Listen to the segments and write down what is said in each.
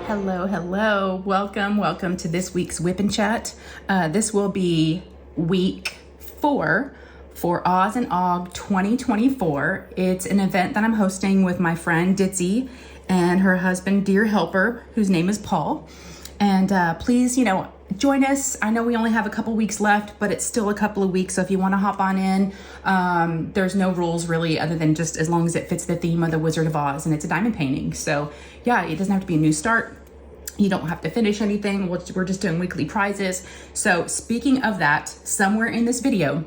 Hello. Welcome to this week's WIP N Chat. This will be week 4 for Oz and Og 2024. It's an event that I'm hosting with my friend Ditzy and her husband, Dear Helper, whose name is Paul. And please, join us. I know we only have a couple weeks left, but it's still a couple of weeks. So if you want to hop on in, there's no rules really, other than just as long as it fits the theme of the Wizard of Oz, and it's a diamond painting. So yeah, it doesn't have to be a new start. You don't have to finish anything. We're just doing weekly prizes. So speaking of that, somewhere in this video,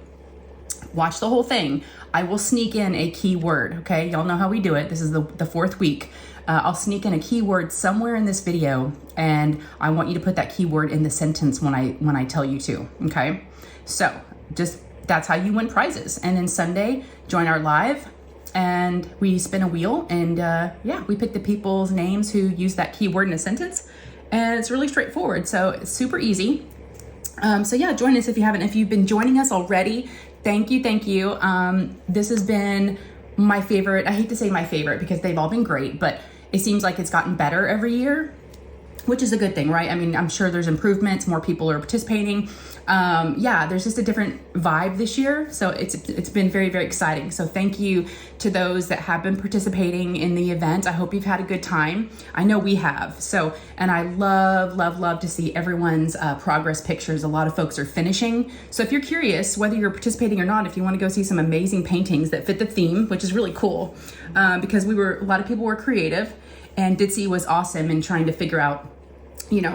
watch the whole thing. I will sneak in a keyword, okay? Y'all know how we do it. This is the 4th week. I'll sneak in a keyword somewhere in this video, and I want you to put that keyword in the sentence when I tell you to, okay? So that's how you win prizes. And then Sunday, join our live, and we spin a wheel, and we pick the people's names who use that keyword in a sentence, and it's really straightforward. So it's super easy. So yeah, join us if you haven't. If you've been joining us already, thank you. This has been my favorite. I hate to say my favorite because they've all been great, but it seems like it's gotten better every year, which is a good thing, right? I mean, I'm sure there's improvements, more people are participating. There's just a different vibe this year. So it's been very, very exciting. So thank you to those that have been participating in the event. I hope you've had a good time. I know we have. So, and I love to see everyone's progress pictures. A lot of folks are finishing. So if you're curious whether you're participating or not, if you want to go see some amazing paintings that fit the theme, which is really cool, because a lot of people were creative, and Ditzy was awesome in trying to figure out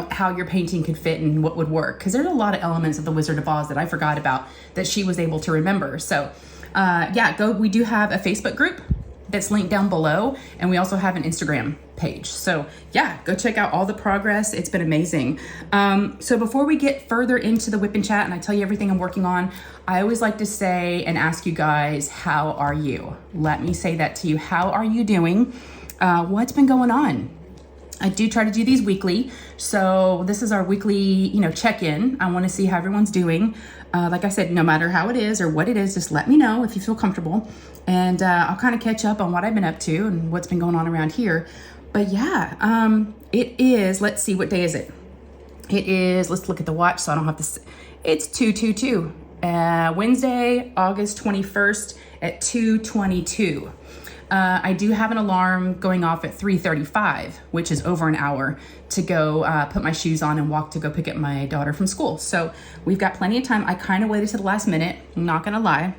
how your painting could fit and what would work. Because there's a lot of elements of the Wizard of Oz that I forgot about that she was able to remember. So we do have a Facebook group that's linked down below. And we also have an Instagram page. So yeah, go check out all the progress. It's been amazing. So before we get further into the WIP N Chat and I tell you everything I'm working on, I always like to say and ask you guys, how are you? Let me say that to you. How are you doing? What's been going on? I do try to do these weekly. So this is our weekly, check-in. I want to see how everyone's doing. Like I said, no matter how it is or what it is, just let me know if you feel comfortable. And I'll kind of catch up on what I've been up to and what's been going on around here. But yeah, it is, let's see, what day is it? It is, let's look at the watch so I don't have to, it's 2/2/2. Wednesday, August 21st at 2:22. I do have an alarm going off at 3:35, which is over an hour to go put my shoes on and walk to go pick up my daughter from school. So we've got plenty of time. I kind of waited to the last minute. I'm not going to lie.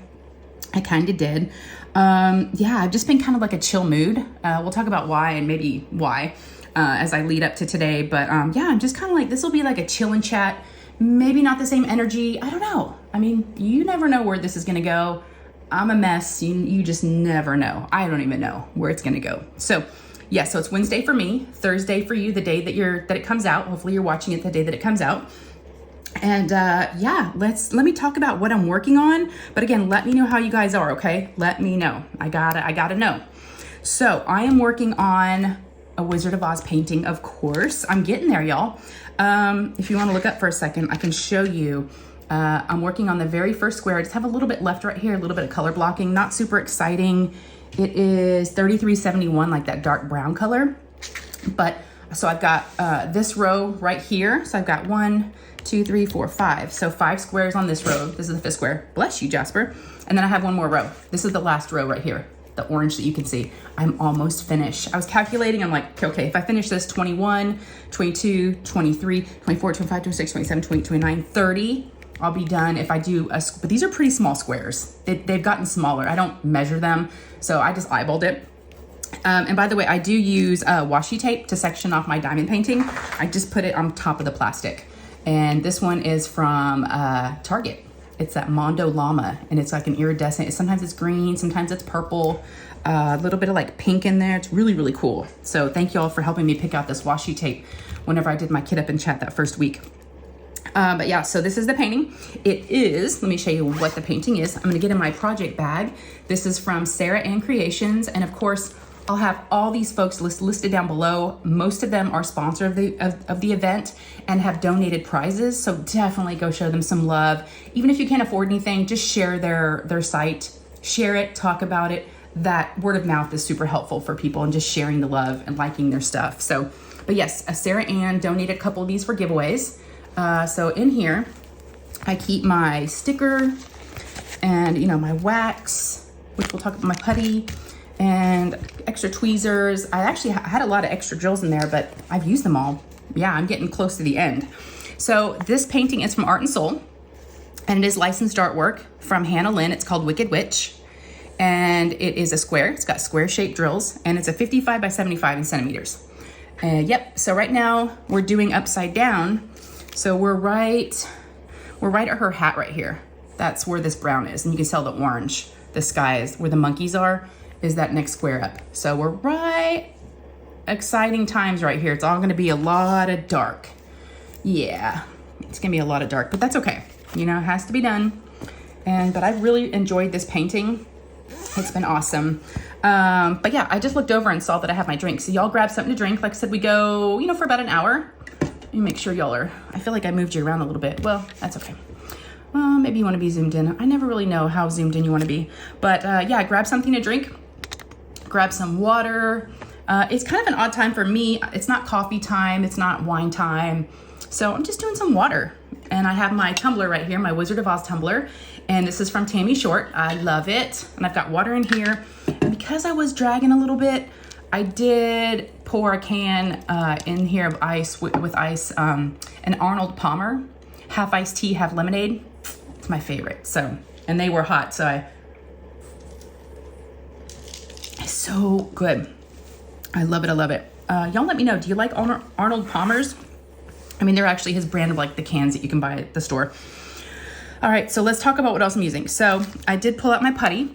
I kind of did. I've just been kind of like a chill mood. We'll talk about why and maybe why as I lead up to today. But I'm just kind of like, this will be like a chill and chat. Maybe not the same energy. I don't know. I mean, you never know where this is going to go. I'm a mess. You just never know. I don't even know where it's going to go. So yeah, so it's Wednesday for me, Thursday for you, the day that it comes out. Hopefully you're watching it the day that it comes out. And let me talk about what I'm working on. But again, let me know how you guys are, okay? Let me know. I gotta know. So I am working on a Wizard of Oz painting, of course. I'm getting there, y'all. If you want to look up for a second, I can show you. I'm working on the very first square. I just have a little bit left right here, a little bit of color blocking, not super exciting. It is 3371, like that dark brown color. But so I've got this row right here. So I've got 1, 2, 3, 4, 5. So 5 squares on this row. This is the 5th square. Bless you, Jasper. And then I have one more row. This is the last row right here, the orange that you can see. I'm almost finished. I was calculating. I'm like, okay, if I finish this 21, 22, 23, 24, 25, 26, 27, 28, 29, 30, I'll be done if I do but these are pretty small squares. They've gotten smaller. I don't measure them, so I just eyeballed it. And by the way, I do use washi tape to section off my diamond painting. I just put it on top of the plastic. And this one is from Target. It's that Mondo Llama, and it's like an iridescent. Sometimes it's green, sometimes it's purple, a little bit of like pink in there. It's really, really cool. So thank you all for helping me pick out this washi tape whenever I did my kit up in chat that first week. But yeah, so this is the painting. It is, let me show you what the painting is. I'm gonna get in my project bag. This is from Sara and Creations. And of course, I'll have all these folks listed down below. Most of them are sponsor of the event and have donated prizes. So definitely go show them some love. Even if you can't afford anything, just share their site share it, talk about it. That word of mouth is super helpful for people and just sharing the love and liking their stuff. So, but yes, Sarah Ann donated a couple of these for giveaways. So in here, I keep my sticker and, you know, my wax, which we'll talk about, my putty, and extra tweezers. I actually had a lot of extra drills in there, but I've used them all. Yeah, I'm getting close to the end. So this painting is from Art and Soul, and it is licensed artwork from Hannah Lynn. It's called Wicked Witch, and it is a square. It's got square shaped drills, and it's a 55 by 75 in centimeters. Yep, so right now we're doing upside down. So we're right at her hat right here. That's where this brown is, and you can tell the orange, the sky is where the monkeys are, is that next square up. So we're right, exciting times right here. It's all gonna be a lot of dark. Yeah, it's gonna be a lot of dark, but that's okay. You know, it has to be done. But I really enjoyed this painting. It's been awesome. But yeah, I just looked over and saw that I have my drink. So y'all grab something to drink. Like I said, we go, you know, for about an hour. Let me make sure y'all are, I feel like I moved you around a little bit. Well, that's okay. Maybe you want to be zoomed in. I never really know how zoomed in you want to be. But yeah, grab something to drink. Grab some water. It's kind of an odd time for me. It's not coffee time. It's not wine time. So I'm just doing some water. And I have my tumbler right here, my Wizard of Oz tumbler. And this is from Tammy Short. I love it. And I've got water in here. And because I was dragging a little bit, I did pour a can in here of ice with ice, an Arnold Palmer, half iced tea, half lemonade. It's my favorite. So, and they were hot, so it's so good. I love it, I love it. Y'all let me know, do you like Arnold Palmer's? I mean, they're actually his brand of like the cans that you can buy at the store. All right, so let's talk about what else I'm using. So I did pull out my putty,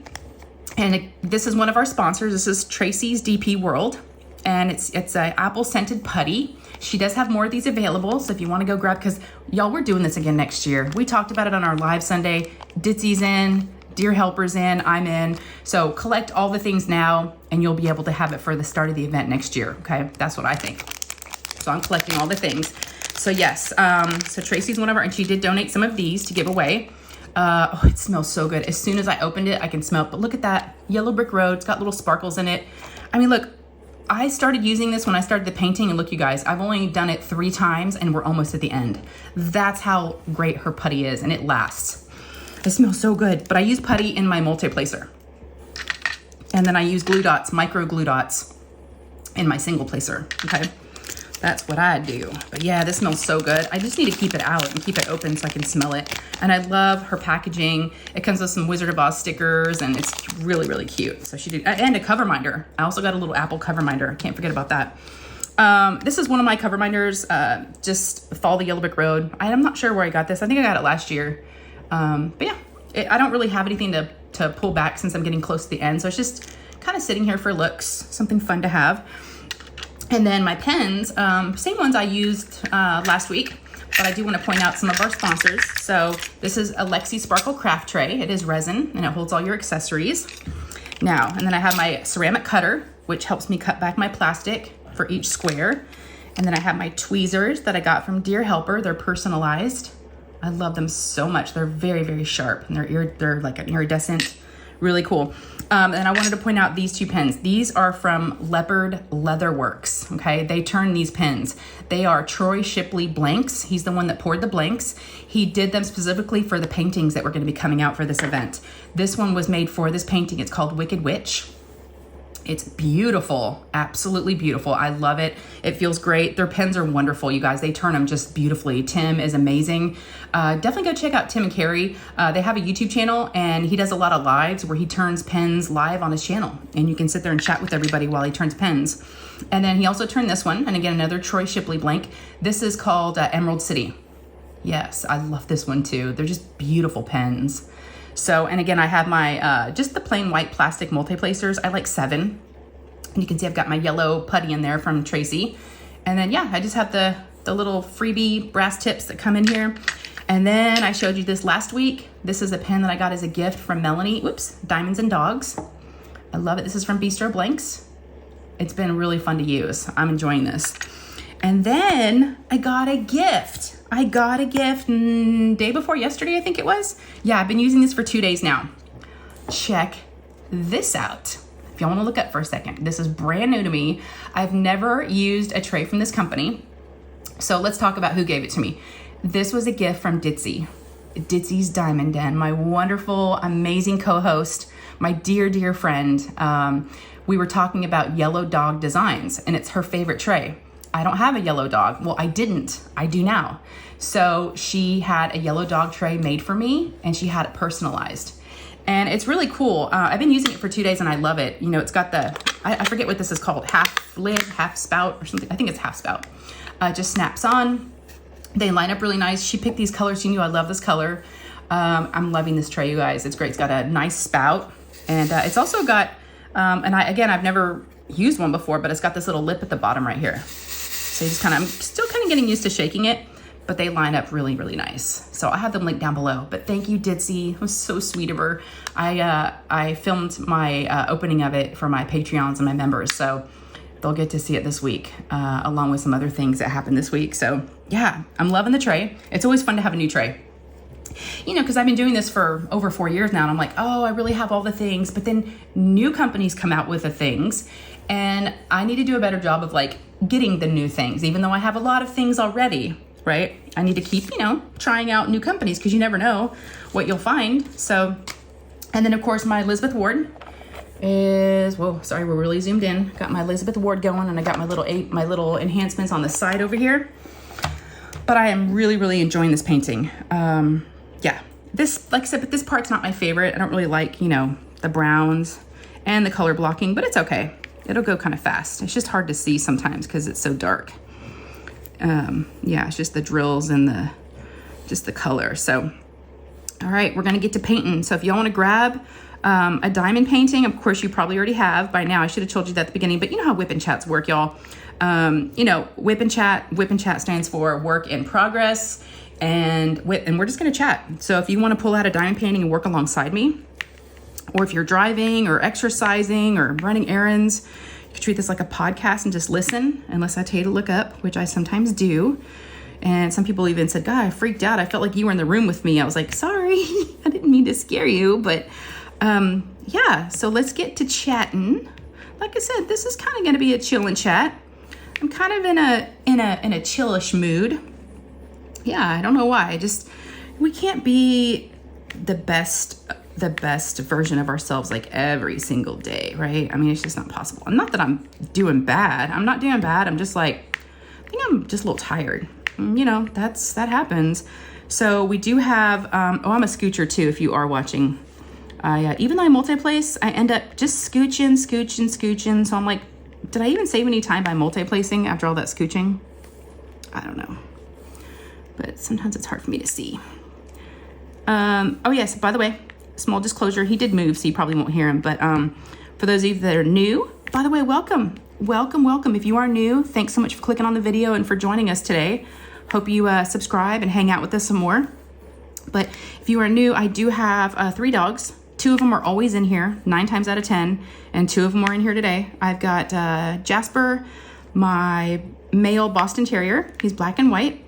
and this is one of our sponsors. This is Tracys DP World, and it's a apple scented putty. She does have more of these available, so if you want to go grab, because y'all, we're doing this again next year. We talked about it on our live Sunday. Ditzy's in, Dear Helper's in, I'm in. So collect all the things now, and you'll be able to have it for the start of the event next year, okay? That's what I think. So I'm collecting all the things. So yes, so Tracy's one of our, and she did donate some of these to give away. Oh, it smells so good. As soon as I opened it, I can smell it. But look at that yellow brick road. It's got little sparkles in it. I mean, look, I started using this when I started the painting, and look, you guys, I've only done it 3 times and we're almost at the end. That's how great her putty is, and it lasts. It smells so good. But I use putty in my multi-placer. And then I use glue dots, micro glue dots in my single placer, okay? That's what I do. But yeah, this smells so good. I just need to keep it out and keep it open so I can smell it. And I love her packaging. It comes with some Wizard of Oz stickers, and it's really, really cute. So she did, and a cover minder. I also got a little apple cover minder. Can't forget about that. This is one of my cover minders, just Follow the Yellow Brick Road. I'm not sure where I got this. I think I got it last year. But yeah, I don't really have anything to pull back since I'm getting close to the end. So it's just kind of sitting here for looks, something fun to have. And then my pens, same ones I used last week, but I do want to point out some of our sponsors. So this is a Lexi Sparkle Craft Tray. It is resin, and it holds all your accessories. Now, and then I have my ceramic cutter, which helps me cut back my plastic for each square. And then I have my tweezers that I got from Dear Helper. They're personalized. I love them so much. They're very, very sharp, and they're like an iridescent, really cool. And I wanted to point out these 2 pens. These are from Leopard Leatherworks, okay? They turn these pens. They are Troy Shipley blanks. He's the one that poured the blanks. He did them specifically for the paintings that were gonna be coming out for this event. This one was made for this painting. It's called Wicked Witch. It's beautiful, absolutely beautiful. I love it. It feels great. Their pens are wonderful, you guys. They turn them just beautifully. Tim is amazing. Definitely go check out Tim and Carrie. They have a YouTube channel, and he does a lot of lives where he turns pens live on his channel, and you can sit there and chat with everybody while he turns pens. And then he also turned this one, and again, another Troy Shipley blank. This is called Emerald City. Yes, I love this one too. They're just beautiful pens. So, and again, I have my, just the plain white plastic multi-placers. I like 7. And you can see I've got my yellow putty in there from Tracy. And then, yeah, I just have the little freebie brass tips that come in here. And then I showed you this last week. This is a pen that I got as a gift from Melanie. Whoops, Diamonds and Dogs. I love it. This is from Bistro Blanks. It's been really fun to use. I'm enjoying this. And then I got a gift. Day before yesterday, I think it was. Yeah, I've been using this for 2 days now. check this out. If y'all want to look up for a second, this is brand new to me. I've never used a tray from this company. So let's talk about who gave it to me. This was a gift from Ditzy, Ditzy's Diamond Den, my wonderful, amazing co-host, my dear, dear friend. We were talking about yellow dog designs, and it's her favorite tray. I don't have a yellow dog. Well, I didn't. I do now. So she had a yellow dog tray made for me, and she had it personalized. And it's really cool. I've been using it for 2 days and I love it. You know, it's got the, I forget what this is called, half lid, half spout or something. I think it's half spout. Just snaps on. They line up really nice. She picked these colors. She knew I love this color. I'm loving this tray, you guys. It's great. It's got a nice spout. And it's also got, I've never used one before, but it's got this little lip at the bottom right here. So you just I'm still kind of getting used to shaking it, but they line up really, really nice. So I have them linked down below. But thank you, Ditzy. It was so sweet of her. I filmed my opening of it for my Patreons and my members, so they'll get to see it this week, along with some other things that happened this week. So yeah, I'm loving the tray. It's always fun to have a new tray. You know, because I've been doing this for over 4 years now, and I'm like, oh, I really have all the things. But then new companies come out with the things, and I need to do a better job of like getting the new things, even though I have a lot of things already. Right? I need to keep, trying out new companies because you never know what you'll find. So, and then of course my Elizabeth Ward is, whoa, sorry, we're really zoomed in. Got my Elizabeth Ward going, and I got my little enhancements on the side over here. But I am really, really enjoying this painting. Yeah, this, like I said, but this part's not my favorite. I don't really like, the browns and the color blocking, but it's okay. It'll go kind of fast. It's just hard to see sometimes because it's so dark. Yeah, it's just the drills and just the color. So, all right, we're gonna get to painting. So if y'all wanna grab a diamond painting, of course you probably already have by now. I should have told you that at the beginning, but you know how WIP N Chats work, y'all. WIP N Chat stands for work in progress, and we're just gonna chat. So if you wanna pull out a diamond painting and work alongside me, or if you're driving or exercising or running errands, you can treat this like a podcast and just listen, unless I tell you to look up, which I sometimes do. And some people even said, God, I freaked out. I felt like you were in the room with me. I was like, sorry, I didn't mean to scare you. But yeah, so let's get to chatting. Like I said, this is kind of going to be a chill and chat. I'm kind of in a chillish mood. Yeah, I don't know why. We can't be the best version of ourselves like every single day, right? I mean, it's just not possible. And not that I'm doing bad. I'm not doing bad. I'm just like, I think I'm just a little tired. That happens. So we do have, I'm a scoocher too, if you are watching. Even though I multi-place, I end up just scooching. So I'm like, did I even save any time by multi-placing after all that scooching? I don't know. But sometimes it's hard for me to see. Oh yes, by the way, small disclosure, he did move, so you probably won't hear him. But for those of you that are new, by the way, welcome. If you are new, thanks so much for clicking on the video and for joining us today. Hope you subscribe and hang out with us some more. But if you are new, I do have 3 dogs. 2 of them are always in here, 9 times out of 10, and 2 of them are in here today. I've got Jasper, my male Boston Terrier. He's black and white.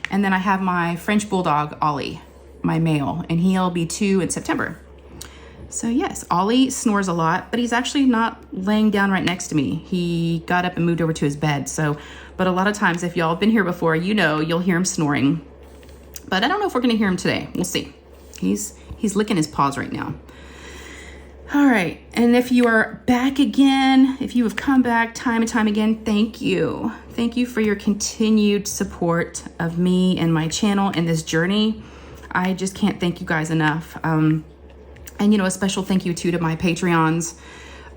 And then I have my French Bulldog, Ollie, my male, and he'll be 2 in September. So yes, Ollie snores a lot, but he's actually not laying down right next to me. He got up and moved over to his bed. But a lot of times, if y'all have been here before, you'll hear him snoring. But I don't know if we're gonna hear him today. We'll see. He's licking his paws right now. All right, and if you are back again, if you have come back time and time again, thank you. Thank you for your continued support of me and my channel and this journey. I just can't thank you guys enough. And a special thank you too to my Patreons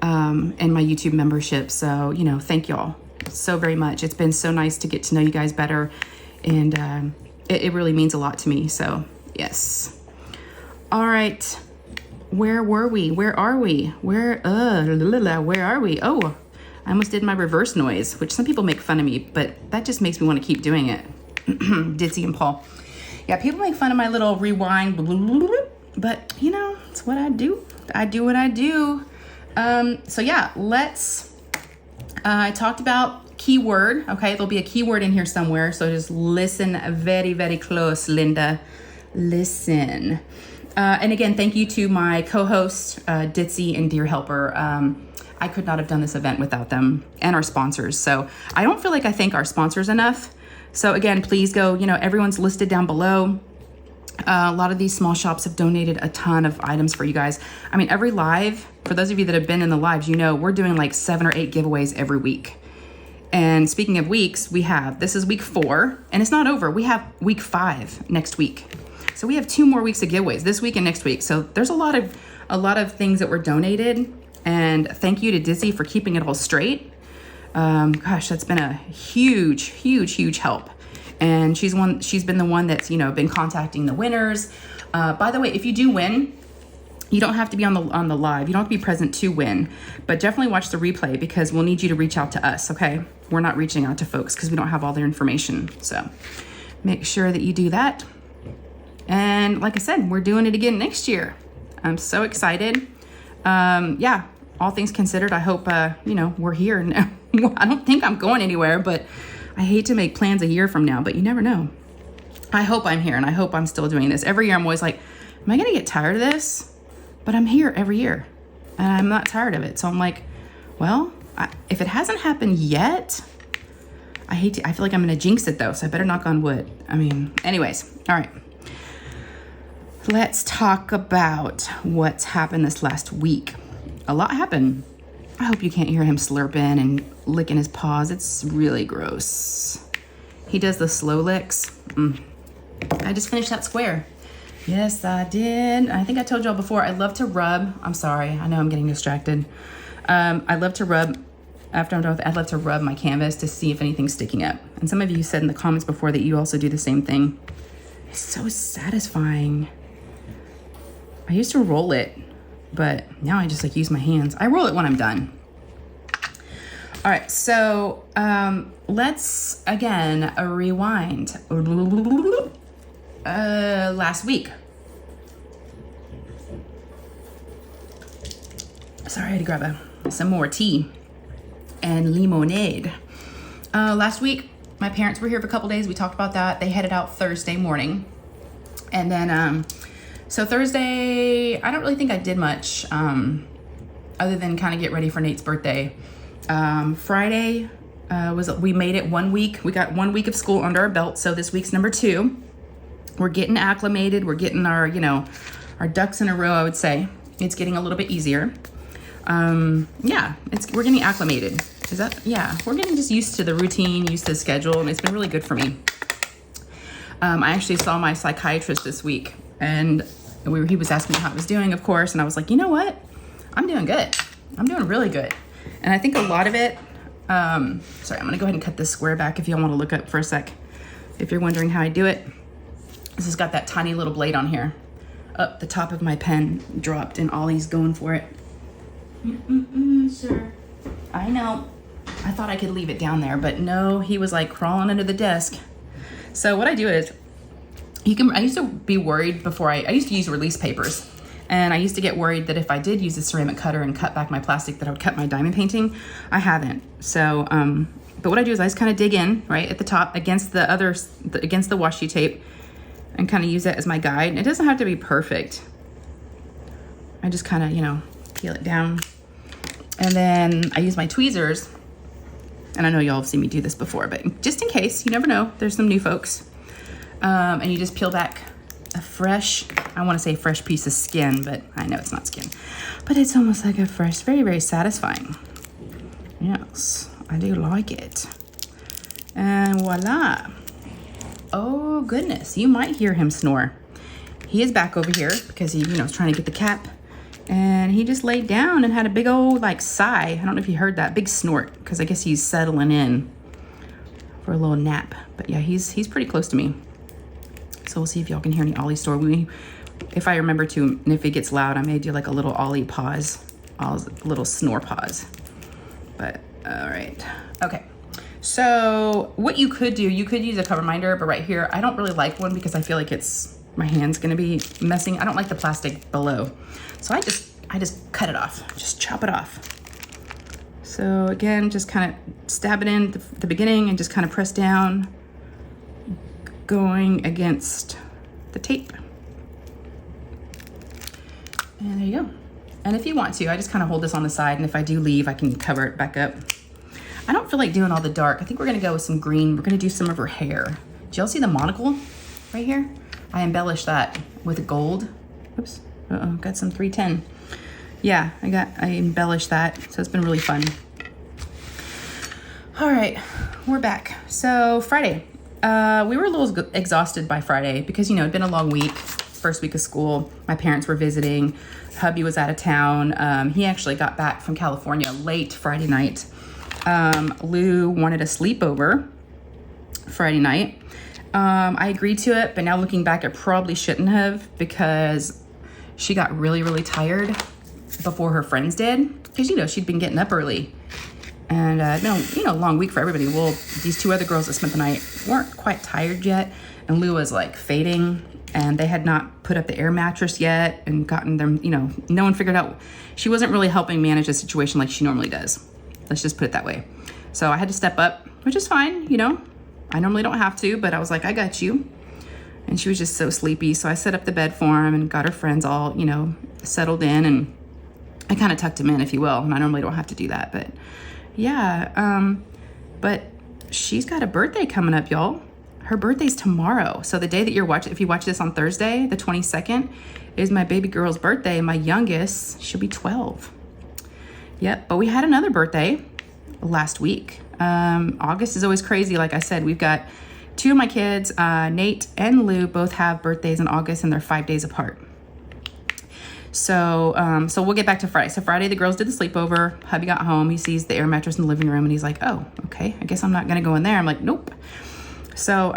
and my YouTube membership. So, thank y'all so very much. It's been so nice to get to know you guys better. And it really means a lot to me. So, yes. All right. Where were we? Where are we? Where are we? Oh, I almost did my reverse noise, which some people make fun of me, but that just makes me want to keep doing it. Ditzy and Paul. Yeah, people make fun of my little rewind, but it's what I do. I do what I do. So yeah, I talked about keyword. Okay, there'll be a keyword in here somewhere. So just listen very, very close, Linda. Listen. And again, thank you to my co-hosts, Ditzy and Dear Helper. I could not have done this event without them, and our sponsors. So I don't feel like I thank our sponsors enough. So again, please go, you know, everyone's listed down below. A lot of these small shops have donated a ton of items for you guys. I mean, every live, for those of you that have been in the lives, you know, we're doing like 7 or 8 giveaways every week. And speaking of weeks, this is week 4, and it's not over. We have week 5 next week. So we have 2 more weeks of giveaways, this week and next week. So there's a lot of things that were donated, and thank you to Ditzy for keeping it all straight. Gosh, that's been a huge help. And she's been the one that's, you know, been contacting the winners. By the way, if you do win, you don't have to be on the live. You don't have to be present to win, but definitely watch the replay because we'll need you to reach out to us, okay? We're not reaching out to folks because we don't have all their information. So make sure that you do that. And like I said, we're doing it again next year. I'm so excited. Yeah, all things considered, I hope, you know, we're here now. I don't think I'm going anywhere, but I hate to make plans a year from now, but you never know. I hope I'm here and I hope I'm still doing this. Every year I'm always like, am I gonna get tired of this? But I'm here every year and I'm not tired of it. So I'm like, well, if it hasn't happened yet, I feel like I'm gonna jinx it though. So I better knock on wood. I mean, anyways, all right. Let's talk about what's happened this last week. A lot happened. I hope you can't hear him slurping and licking his paws. It's really gross. He does the slow licks. I just finished that square. Yes, I did. I think I told y'all before, I love to rub. I'm sorry. I know I'm getting distracted. I love to rub, after I'm done with it, I love to rub my canvas to see if anything's sticking up. And some of you said in the comments before that you also do the same thing. It's so satisfying. I used to roll it, but now I just like use my hands. I roll it when I'm done. All right, so let's again rewind. Last week. Sorry, I had to grab some more tea and lemonade. Last week, my parents were here for a couple days. We talked about that. They headed out Thursday morning. And then, so Thursday, I don't really think I did much other than kind of get ready for Nate's birthday. Friday we made it 1 week. We got 1 week of school under our belt. So this week's number 2. We're getting acclimated. We're getting our, you know, our ducks in a row, I would say. It's getting a little bit easier. Yeah, we're getting acclimated. We're getting just used to the routine, used to the schedule, and it's been really good for me. I actually saw my psychiatrist this week, and he was asking me how I was doing, of course, and I was like, you know what? I'm doing good. I'm doing really good. And I think a lot of it, sorry, I'm gonna go ahead and cut this square back if y'all wanna look up for a sec. If you're wondering how I do it, this has got that tiny little blade on here. Up the top of my pen dropped and Ollie's going for it. Sir. I know. I thought I could leave it down there, but no, he was like crawling under the desk. So what I do is, I used to be worried before I used to use release papers. And I used to get worried that if I did use a ceramic cutter and cut back my plastic that I would cut my diamond painting. I haven't. So, but what I do is I just kind of dig in right at the top against the washi tape and kind of use that as my guide. And it doesn't have to be perfect. I just kind of, you know, peel it down. And then I use my tweezers. And I know y'all have seen me do this before, but just in case, you never know, there's some new folks. And you just peel back a fresh, I want to say fresh piece of skin, but I know it's not skin. But it's almost like a fresh, very, very satisfying. Yes, I do like it. And voila. Oh goodness, you might hear him snore. He is back over here because he, you know, is trying to get the cap. And he just laid down and had a big old like sigh. I don't know if you heard that, big snort, because I guess he's settling in for a little nap. But yeah, he's pretty close to me. So we'll see if y'all can hear any Ollie snore. If I remember to, and if it gets loud, I may do like a little Ollie pause, a little snore pause. But all right, okay. So what you could do, you could use a cover minder, but right here, I don't really like one because I feel like my hand's gonna be messing. I don't like the plastic below. So I just cut it off, just chop it off. So again, just kind of stab it in at the beginning and just kind of press down, going against the tape. And there you go. And if you want to, I just kind of hold this on the side, and if I do leave, I can cover it back up. I don't feel like doing all the dark. I think we're gonna go with some green. We're gonna do some of her hair. Do y'all see the monocle right here? I embellished that with gold. Oops, got some 310. Yeah, I embellished that, so it's been really fun. All right, we're back. So Friday, we were a little exhausted by Friday because, it'd been a long week, first week of school. My parents were visiting. Hubby was out of town. He actually got back from California late Friday night. Lou wanted a sleepover Friday night. I agreed to it, but now looking back, I probably shouldn't have because she got really, really tired before her friends did. Because, she'd been getting up early. And a long week for everybody. Well, these two other girls that spent the night weren't quite tired yet. And Lou was like fading, and they had not put up the air mattress yet and gotten them, no one figured out. She wasn't really helping manage the situation like she normally does. Let's just put it that way. So I had to step up, which is fine, I normally don't have to, but I was like, I got you. And she was just so sleepy. So I set up the bed for him and got her friends all, settled in, and I kind of tucked him in, if you will. And I normally don't have to do that, but yeah. But she's got a birthday coming up, y'all. Her birthday's tomorrow. So the day that you're watching, if you watch this on Thursday, the 22nd, is my baby girl's birthday. My youngest, she'll be 12. Yep, but we had another birthday last week. August is always crazy. Like I said, we've got two of my kids, Nate and Lou, both have birthdays in August, and they're 5 days apart. So we'll get back to Friday. So Friday, the girls did the sleepover. Hubby got home. He sees the air mattress in the living room, and he's like, oh, okay, I guess I'm not going to go in there. I'm like, nope. So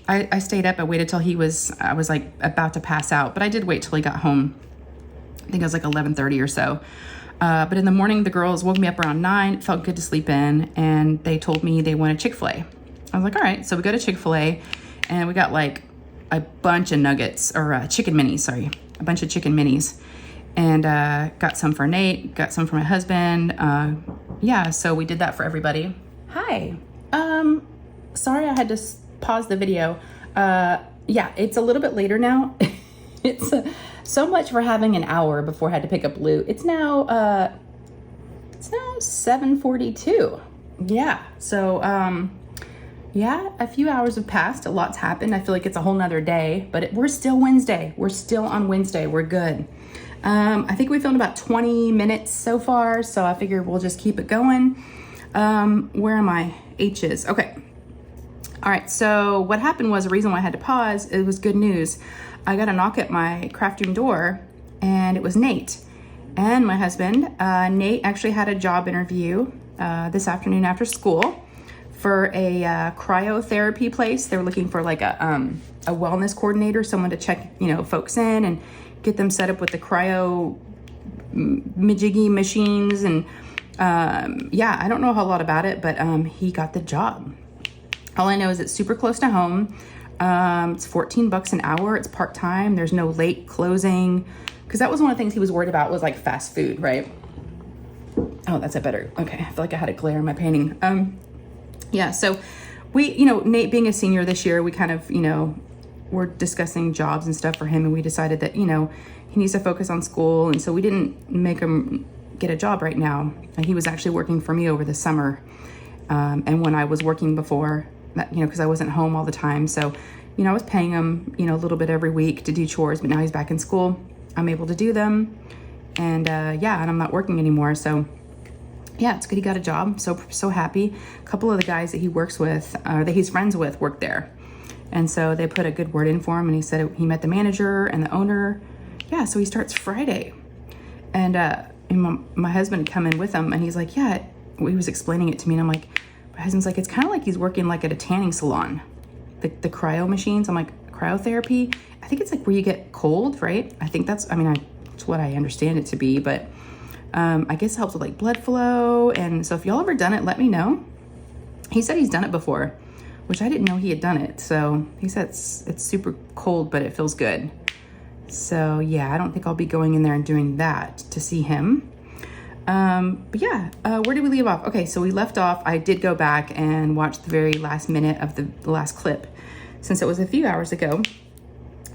I stayed up. I waited till I was like about to pass out, but I did wait till he got home. I think it was like 11:30 or so. But in the morning, the girls woke me up around 9. It felt good to sleep in, and they told me they wanted Chick-fil-A. I was like, all right. So we go to Chick-fil-A, and we got like a bunch of nuggets, or chicken minis, sorry. A bunch of chicken minis, and got some for Nate, got some for my husband. Yeah, so we did that for everybody. Hi. Sorry I had to pause the video. Yeah, it's a little bit later now. It's so much for having an hour before I had to pick up Lou. It's now 7:42. Yeah, so yeah, a few hours have passed. A lot's happened. I feel like it's a whole nother day, but we're still Wednesday. We're still on Wednesday. We're good. I think we filmed about 20 minutes so far, so I figured we'll just keep it going. Where are my H's? Okay. All right, so what happened was, the reason why I had to pause, it was good news. I got a knock at my craft room door, and it was Nate and my husband. Nate actually had a job interview this afternoon after school for a cryotherapy place. They were looking for like a wellness coordinator, someone to check, folks in and get them set up with the cryo majiggy machines. And yeah, I don't know a whole lot about it, but he got the job. All I know is it's super close to home. It's $14 an hour. It's part-time. There's no late closing, because that was one of the things he was worried about, was like fast food, right? Oh, that's a better, okay. I feel like I had a glare in my painting. Yeah, so we, Nate being a senior this year, we kind of, we're discussing jobs and stuff for him, and we decided that, he needs to focus on school, and so we didn't make him get a job right now. And he was actually working for me over the summer, and when I was working before, that, because I wasn't home all the time, so, I was paying him, a little bit every week to do chores, but now he's back in school. I'm able to do them, and yeah, and I'm not working anymore, so yeah, it's good he got a job. So happy. A couple of the guys that he works with, that he's friends with, work there. And so they put a good word in for him, and he said he met the manager and the owner. Yeah, so he starts Friday. And my husband come in with him, and he's like, yeah, he was explaining it to me, and I'm like, my husband's like, it's kind of like he's working like at a tanning salon. The cryo machines, I'm like, cryotherapy? I think it's like where you get cold, right? I think that's what I understand it to be, but I guess it helps with like blood flow. And so if y'all ever done it, let me know. He said he's done it before, which I didn't know he had done it. So he said it's super cold, but it feels good. So yeah, I don't think I'll be going in there and doing that to see him. But yeah, where did we leave off? Okay, so we left off. I did go back and watch the very last minute of the last clip, since it was a few hours ago.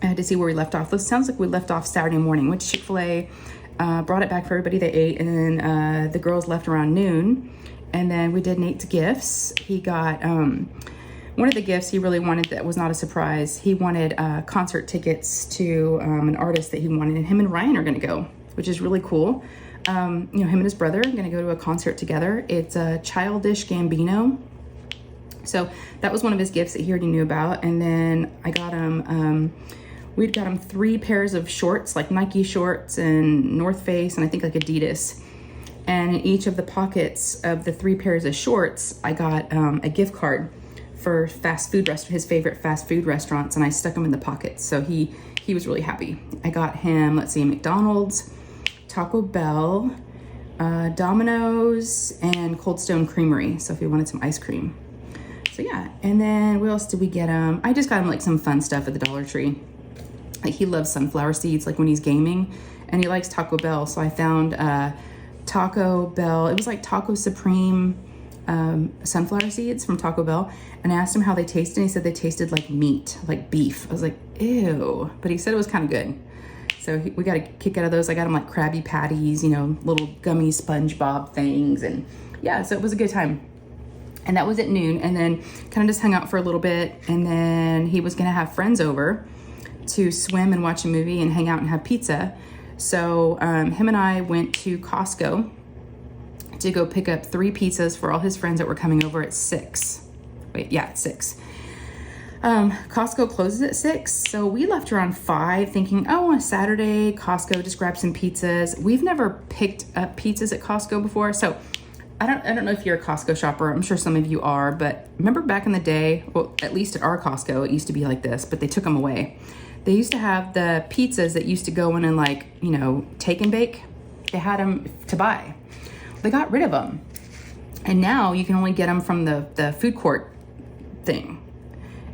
I had to see where we left off. This sounds like we left off Saturday morning. Went to Chick-fil-A, brought it back for everybody. They ate, and then the girls left around noon. And then we did Nate's gifts. He got one of the gifts he really wanted that was not a surprise. He wanted concert tickets to an artist that he wanted, and him and Ryan are going to go, which is really cool. You know, him and his brother are going to go to a concert together. It's a Childish Gambino. So that was one of his gifts that he already knew about. And then I got him, we'd got him 3 pairs of shorts, like Nike shorts and North Face, and I think like Adidas. And in each of the pockets of the 3 pairs of shorts, I got a gift card for his favorite fast food restaurants, and I stuck them in the pockets. So he was really happy. I got him, let's see, McDonald's, Taco Bell, Domino's, and Cold Stone Creamery. So if he wanted some ice cream. So yeah, and then what else did we get him? I just got him like some fun stuff at the Dollar Tree. Like he loves sunflower seeds, like when he's gaming, and he likes Taco Bell. So I found Taco Bell, it was like Taco Supreme sunflower seeds from Taco Bell, and I asked him how they tasted, and he said they tasted like meat, like beef. I was like, ew, but he said it was kind of good. So we got a kick out of those. I got him like Krabby Patties, you know, little gummy SpongeBob things, and yeah, so it was a good time. And that was at noon, and then kind of just hung out for a little bit, and then he was gonna have friends over to swim and watch a movie and hang out and have pizza. So him and I went to Costco to go pick up 3 pizzas for all his friends that were coming over at 6. Wait, yeah, at 6. Costco closes at 6, so we left around 5 thinking, oh, on a Saturday, Costco, just grab some pizzas. We've never picked up pizzas at Costco before, so I don't know if you're a Costco shopper. I'm sure some of you are, but remember back in the day, well, at least at our Costco, it used to be like this, but they took them away. They used to have the pizzas that used to go in and like, you know, take and bake. They had them to buy. They got rid of them. And now you can only get them from the food court thing.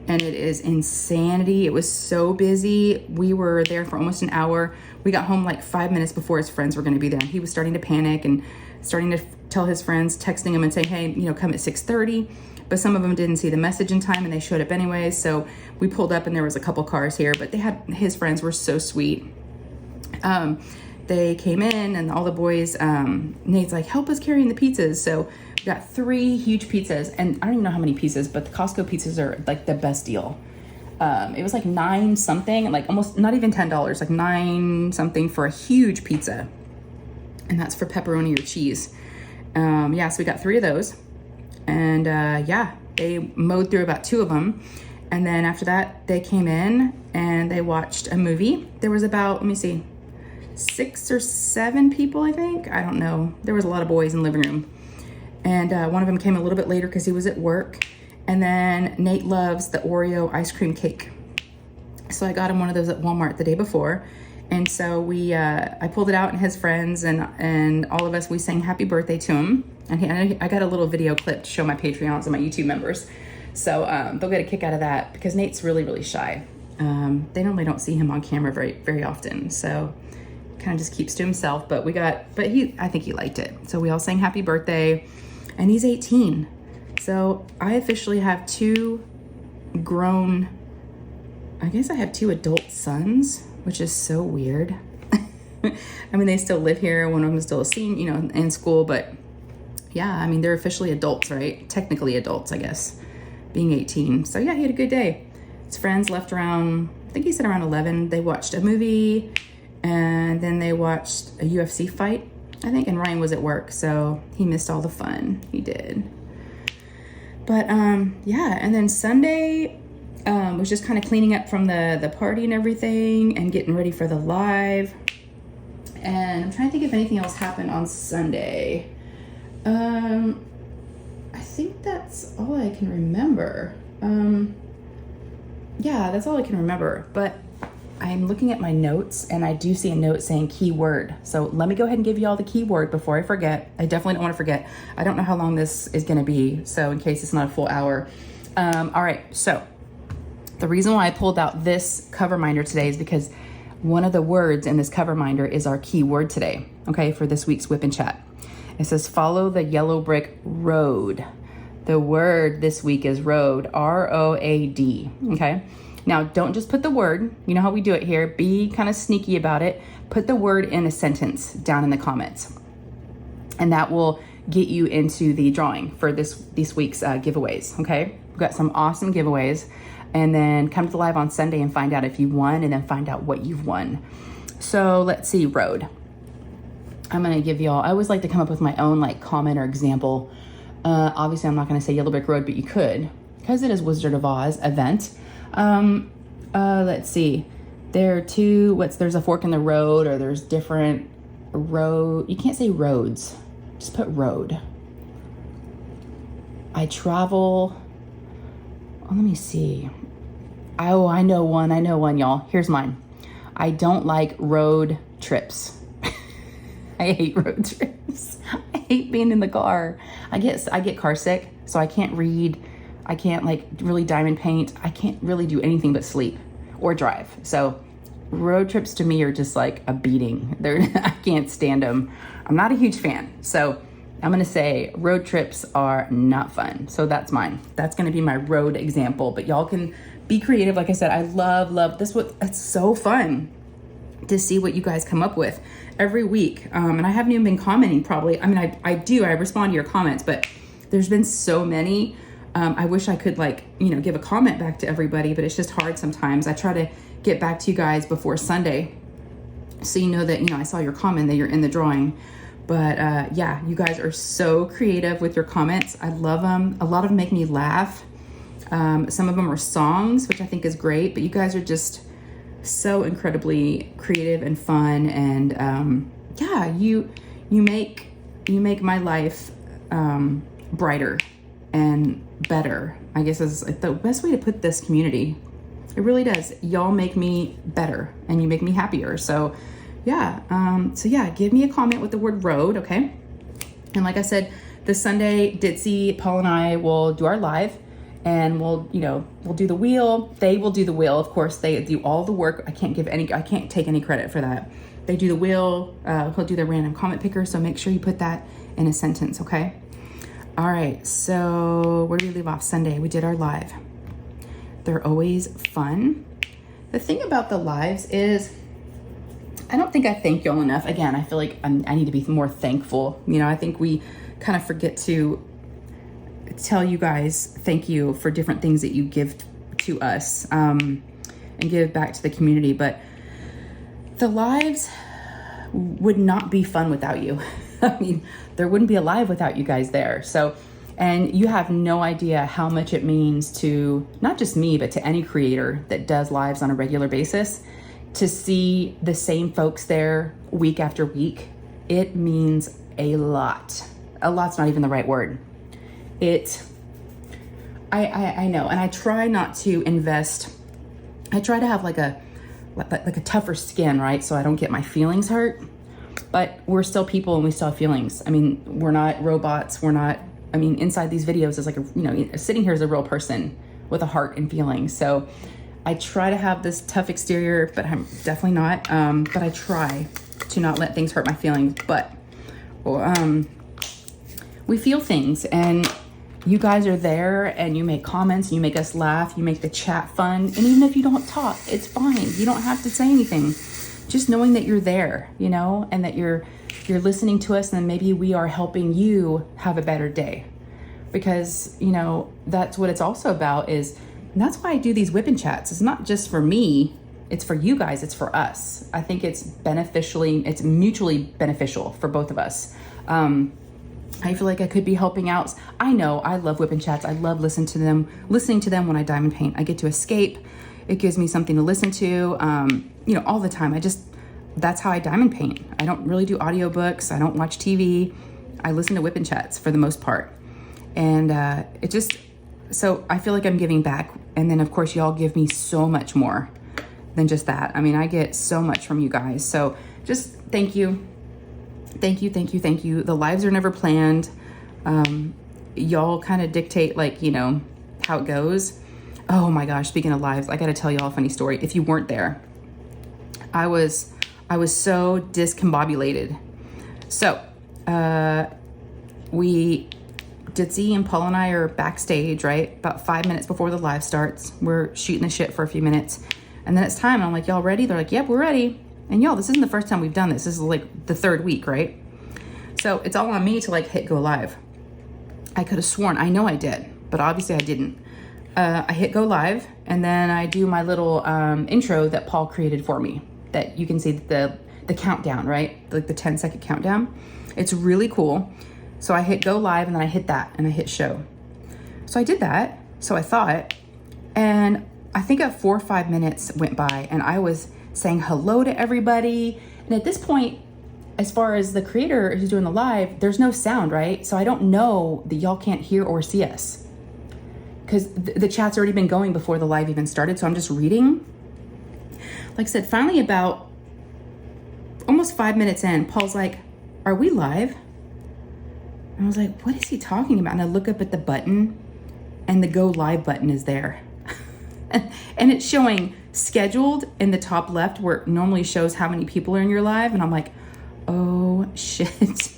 And it is insanity. It was so busy. We were there for almost an hour. We got home like 5 minutes before his friends were going to be there. And he was starting to panic and starting to tell his friends, texting them and saying, hey, you know, come at 6:30. But some of them didn't see the message in time and they showed up anyway. So we pulled up and there was a couple cars here, but his friends were so sweet. They came in and all the boys, Nate's like, help us carrying the pizzas. So we got 3 huge pizzas, and I don't even know how many pieces, but the Costco pizzas are like the best deal. It was like 9 something, like almost not even $10, like 9 something for a huge pizza. And that's for pepperoni or cheese. Yeah, so we got 3 of those. And yeah, they mowed through about 2 of them. And then after that, they came in and they watched a movie. There was about, let me see, 6 or 7 people, I think. I don't know. There was a lot of boys in the living room. And one of them came a little bit later because he was at work. And then Nate loves the Oreo ice cream cake. So I got him one of those at Walmart the day before. And so I pulled it out and his friends and all of us, we sang happy birthday to him. And I got a little video clip to show my Patreons and my YouTube members. So they'll get a kick out of that because Nate's really, really shy. They normally don't see him on camera very, very often. So kind of just keeps to himself, but I think he liked it. So we all sang happy birthday, and he's 18. So I officially have 2 grown, I guess I have 2 adult sons, which is so weird. I mean, they still live here. One of them is still a senior, you know, in school, but yeah, I mean, they're officially adults, right? Technically adults, I guess, being 18. So yeah, he had a good day. His friends left around, I think he said around 11. They watched a movie, and then they watched a UFC fight, I think, and Ryan was at work, so he missed all the fun. He did. But yeah, and then Sunday was just kind of cleaning up from the party and everything and getting ready for the live. And I'm trying to think if anything else happened on Sunday. I think that's all I can remember. Yeah, that's all I can remember. But I'm looking at my notes and I do see a note saying keyword. So let me go ahead and give you all the keyword before I forget. I definitely don't want to forget. I don't know how long this is going to be, so in case it's not a full hour. All right, so the reason why I pulled out this cover minder today is because one of the words in this cover minder is our keyword today, okay, for this week's WIP N Chat. It says follow the yellow brick road. The word this week is road, R-O-A-D, okay? Now, don't just put the word, you know how we do it here, be kind of sneaky about it. Put the word in a sentence down in the comments, and that will get you into the drawing for this week's giveaways, okay? We've got some awesome giveaways, and then come to the live on Sunday and find out if you won, and then find out what you've won. So let's see, road. I'm gonna give y'all, I always like to come up with my own like comment or example. Obviously I'm not gonna say Yellow Brick Road, but you could, because it is Wizard of Oz event. Let's see, there are two, there's a fork in the road, or there's different road, you can't say roads, just put road. I travel, oh, let me see. Oh, I know one, y'all. Here's mine. I don't like road trips. I hate road trips. I hate being in the car. I get car sick, so I can't read. I can't like really diamond paint. I can't really do anything but sleep or drive. So road trips to me are just like a beating. I can't stand them. I'm not a huge fan. So I'm gonna say road trips are not fun. So that's mine. That's gonna be my road example, but y'all can be creative. Like I said, I love this. It's so fun to see what you guys come up with every week. And I haven't even been commenting probably. I mean, I respond to your comments, but there's been so many. I wish I could like, give a comment back to everybody, but it's just hard sometimes. I try to get back to you guys before Sunday, so you know that, I saw your comment, that you're in the drawing. But yeah, you guys are so creative with your comments. I love them. A lot of them make me laugh. Some of them are songs, which I think is great, but you guys are just so incredibly creative and fun. And yeah, you make my life brighter and better, I guess is the best way to put this community. It really does. Y'all make me better and you make me happier. So yeah, give me a comment with the word road, okay? And like I said, this Sunday, Ditzy, Paul, and I will do our live, and we'll do the wheel. They will do the wheel. Of course, they do all the work. I can't take any credit for that. They do the wheel. He'll do the random comment picker. So make sure you put that in a sentence, okay? All right, so where do we leave off? Sunday, we did our live. They're always fun. The thing about the lives is, I don't think I thank y'all enough. Again, I feel like I need to be more thankful. I think we kind of forget to tell you guys thank you for different things that you give to us, and give back to the community. But the lives would not be fun without you. I mean, there wouldn't be a live without you guys there. So, and you have no idea how much it means to not just me, but to any creator that does lives on a regular basis. To see the same folks there week after week, it means a lot. A lot's not even the right word. I know, and I try not to invest. I try to have like a tougher skin, right? So I don't get my feelings hurt. But we're still people and we still have feelings. I mean, we're not robots. Inside these videos is like sitting here is a real person with a heart and feelings. So I try to have this tough exterior, but I'm definitely not. But I try to not let things hurt my feelings. But we feel things, and you guys are there, and you make comments, and you make us laugh, you make the chat fun. And even if you don't talk, it's fine. You don't have to say anything. Just knowing that you're there, and that you're listening to us, and then maybe we are helping you have a better day. Because, that's what it's also about is. And that's why I do these WIP N Chats. It's not just for me, it's for you guys, it's for us. I think it's mutually beneficial for both of us. I feel like I could be helping out. I know I love WIP N Chats. I love listening to them when I diamond paint. I get to escape. It gives me something to listen to, all the time. That's how I diamond paint. I don't really do audiobooks. I don't watch TV. I listen to WIP N Chats for the most part. And so I feel like I'm giving back. And then of course y'all give me so much more than just that. I mean, I get so much from you guys. So just thank you. Thank you, thank you, thank you. The lives are never planned. Y'all kind of dictate how it goes. Oh my gosh, speaking of lives, I gotta tell y'all a funny story. If you weren't there, I was so discombobulated. So we Ditzy and Paul and I are backstage, right? About 5 minutes before the live starts. We're shooting the shit for a few minutes. And then it's time. And I'm like, y'all ready? They're like, yep, we're ready. And y'all, this isn't the first time we've done this. This is like the 3rd week, right? So it's all on me to like hit go live. I could have sworn, I know I did, but obviously I didn't. I hit go live, and then I do my little intro that Paul created for me, that you can see the countdown, right? Like the 10-second countdown. It's really cool. So I hit go live, and then I hit that, and I hit show. So I did that, so I thought, and I think 4 or 5 minutes went by, and I was saying hello to everybody. And at this point, as far as the creator who's doing the live, there's no sound, right? So I don't know that y'all can't hear or see us, because the chat's already been going before the live even started. So I'm just reading. Like I said, finally about almost 5 minutes in, Paul's like, are we live? And I was like, what is he talking about? And I look up at the button, and the go live button is there. And it's showing scheduled in the top left, where it normally shows how many people are in your live. And I'm like, oh shit.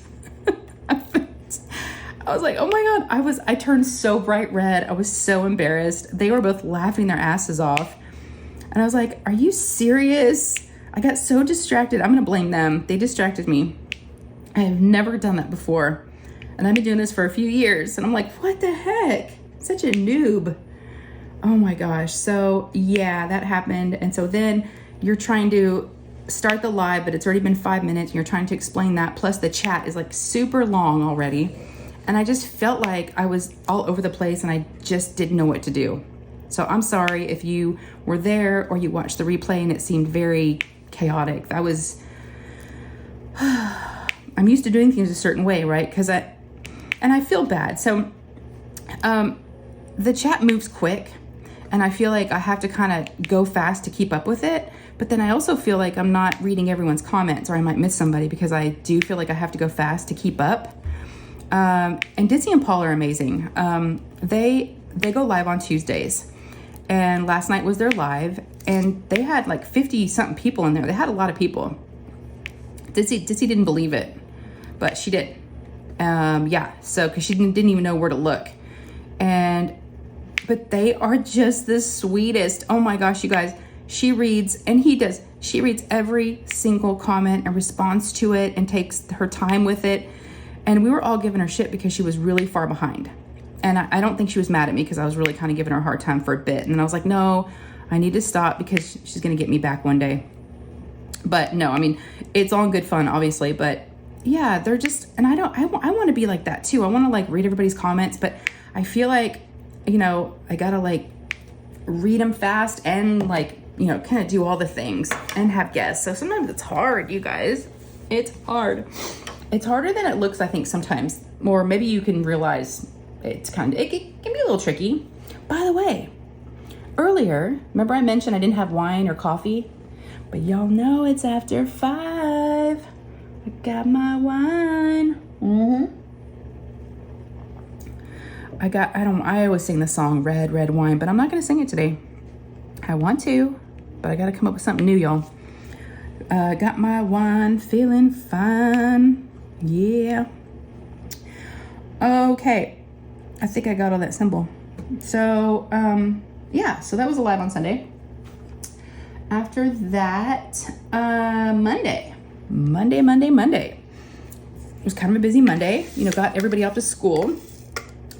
I was like, oh my God, I turned so bright red. I was so embarrassed. They were both laughing their asses off. And I was like, are you serious? I got so distracted. I'm gonna blame them. They distracted me. I have never done that before. And I've been doing this for a few years. And I'm like, what the heck? Such a noob. Oh my gosh. So yeah, that happened. And so then you're trying to start the live, but it's already been 5 minutes. And you're trying to explain that. Plus the chat is like super long already. And I just felt like I was all over the place, and I just didn't know what to do. So I'm sorry if you were there or you watched the replay and it seemed very chaotic. That was, I'm used to doing things a certain way, right? And I feel bad. So the chat moves quick, and I feel like I have to kind of go fast to keep up with it. But then I also feel like I'm not reading everyone's comments, or I might miss somebody, because I do feel like I have to go fast to keep up. And Ditzy and Paul are amazing. They go live on Tuesdays, and last night was their live, and they had like 50 something people in there. They had a lot of people. Ditzy didn't believe it, but she did. Yeah. So, cause she didn't even know where to look. But they are just the sweetest. Oh my gosh, you guys, she reads, and he does. She reads every single comment and responds to it and takes her time with it. And we were all giving her shit because she was really far behind. And I don't think she was mad at me, because I was really kind of giving her a hard time for a bit. And then I was like, no, I need to stop, because she's going to get me back one day. But no, I mean, it's all good fun, obviously. But yeah, they're just, and I want to be like that too. I want to like read everybody's comments, but I feel like, you know, I got to like read them fast and like, you know, kind of do all the things and have guests. So sometimes it's hard, you guys. It's hard. It's harder than it looks, I think, sometimes. Or maybe you can realize it can be a little tricky. By the way, earlier, remember I mentioned I didn't have wine or coffee? But y'all know it's after 5. I got my wine. I always sing the song Red, Red Wine, but I'm not going to sing it today. I want to, but I got to come up with something new, y'all. Got my wine, feeling fine. Yeah. Okay. I think I got all that symbol. So, yeah, so that was a live on Sunday. After that, Monday. It was kind of a busy Monday. You know, got everybody off to school.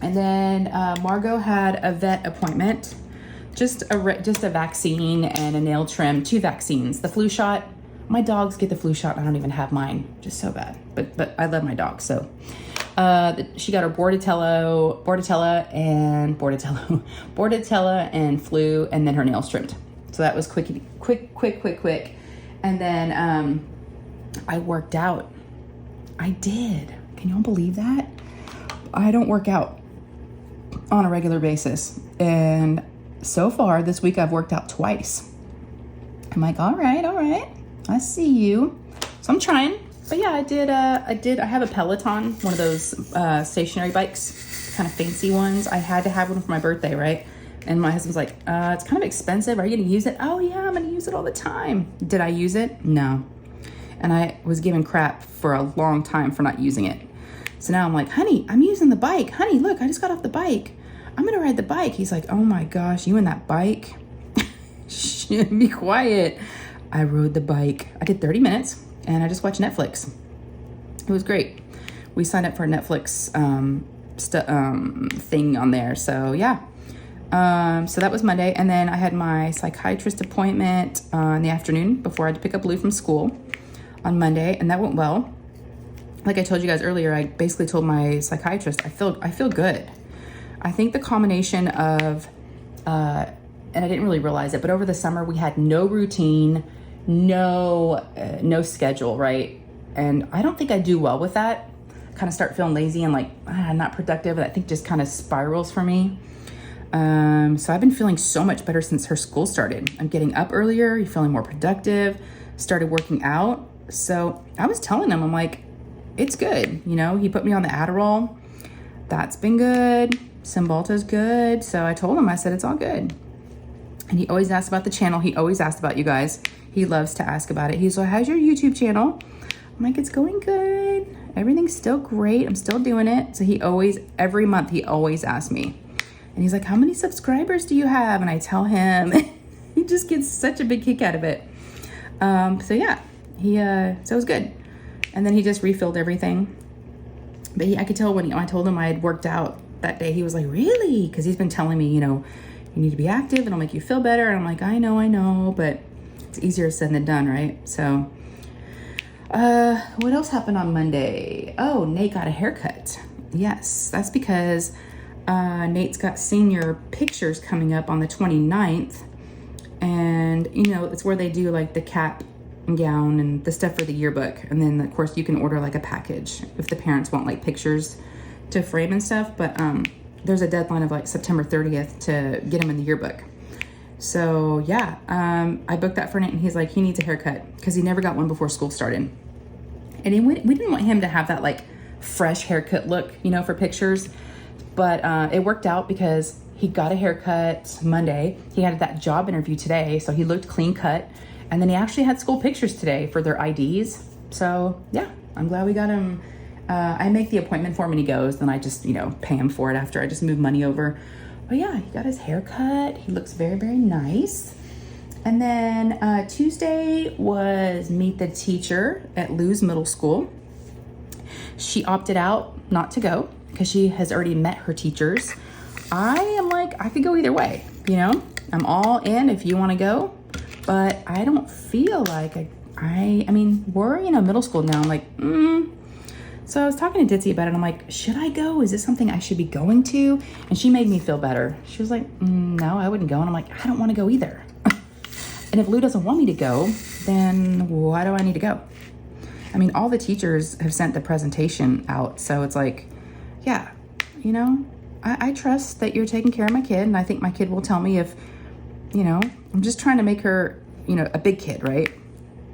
And then Margot had a vet appointment. Just a vaccine and a nail trim. 2 vaccines. The flu shot. My dogs get the flu shot. I don't even have mine. Just so bad. But I love my dog, so. She got her Bordetella and flu, and then her nails trimmed. So that was quick. And then I worked out. I did. Can y'all believe that? I don't work out on a regular basis. And so far this week I've worked out twice. I'm like, all right. I see you. So I'm trying. But yeah, I have a Peloton, one of those stationary bikes, kind of fancy ones. I had to have one for my birthday, right? And my husband's like, it's kind of expensive. Are you gonna use it? Oh yeah, I'm gonna use it all the time. Did I use it? No. And I was given crap for a long time for not using it. So now I'm like, honey, I'm using the bike. Honey, look, I just got off the bike. I'm gonna ride the bike. He's like, oh my gosh, you and that bike? Shh, be quiet. I rode the bike. I did 30 minutes and I just watched Netflix. It was great. We signed up for a Netflix thing on there. So yeah. So that was Monday. And then I had my psychiatrist appointment in the afternoon before I had to pick up Lou from school on Monday. And that went well. Like I told you guys earlier, I basically told my psychiatrist, I feel good. I think the combination of, and I didn't really realize it, but over the summer we had no routine, no schedule, right? And I don't think I do well with that. Kind of start feeling lazy and like not productive. And I think just kind of spirals for me. So I've been feeling so much better since her school started. I'm getting up earlier, you're feeling more productive, started working out. So I was telling him, I'm like, it's good. You know, he put me on the Adderall. That's been good. Cymbalta's good. So I told him, I said, it's all good. And he always asks about the channel. He always asks about you guys. He loves to ask about it. He's like, how's your YouTube channel? I'm like, it's going good. Everything's still great. I'm still doing it. So he always, every month, he always asks me. And he's like, how many subscribers do you have? And I tell him, he just gets such a big kick out of it. So yeah, so it was good. And then he just refilled everything. But I could tell when I told him I had worked out that day, he was like, really? Because he's been telling me, you know, you need to be active and it'll make you feel better. And I'm like, I know, but it's easier said than done, right? So, what else happened on Monday? Oh, Nate got a haircut. Yes, that's because Nate's got senior pictures coming up on the 29th. And, you know, it's where they do like the cap and gown and the stuff for the yearbook. And then, of course, you can order like a package if the parents want like pictures to frame and stuff. But there's a deadline of like September 30th to get them in the yearbook. So yeah, I booked that for Nate and he's like, he needs a haircut because he never got one before school started. And we didn't want him to have that like fresh haircut look, you know, for pictures. But it worked out because he got a haircut Monday. He had that job interview today, so he looked clean cut. And then he actually had school pictures today for their IDs. So yeah, I'm glad we got him. I make the appointment for him and he goes, then I just, you know, pay him for it after I just move money over. But yeah, he got his hair cut. He looks very, very nice. And then Tuesday was meet the teacher at Lou's middle school. She opted out not to go because she has already met her teachers. I am like, I could go either way, you know? I'm all in if you want to go, but I don't feel like I mean, we're, you know, middle school now. I'm like, So I was talking to Ditzy about it. I'm like, should I go? Is this something I should be going to? And she made me feel better. She was like, no, I wouldn't go. And I'm like, I don't want to go either. And if Lou doesn't want me to go, then why do I need to go? I mean, all the teachers have sent the presentation out. So it's like, yeah, you know, I trust that you're taking care of my kid. And I think my kid will tell me if, you know, I'm just trying to make her, you know, a big kid, right?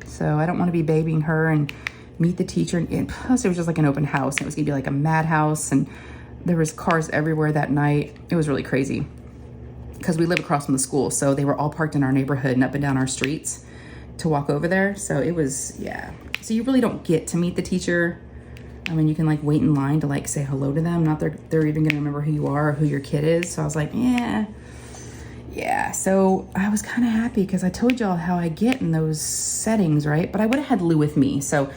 So I don't want to be babying her and meet the teacher. And plus it was just like an open house. It was gonna be like a madhouse. And there was cars everywhere that night. It was really crazy because we live across from the school. So they were all parked in our neighborhood and up and down our streets to walk over there. So it was, yeah. So you really don't get to meet the teacher. I mean, you can like wait in line to like say hello to them. Not that they're even gonna remember who you are or who your kid is. So I was like, yeah. So I was kind of happy because I told y'all how I get in those settings, right? But I would have had Lou with me. So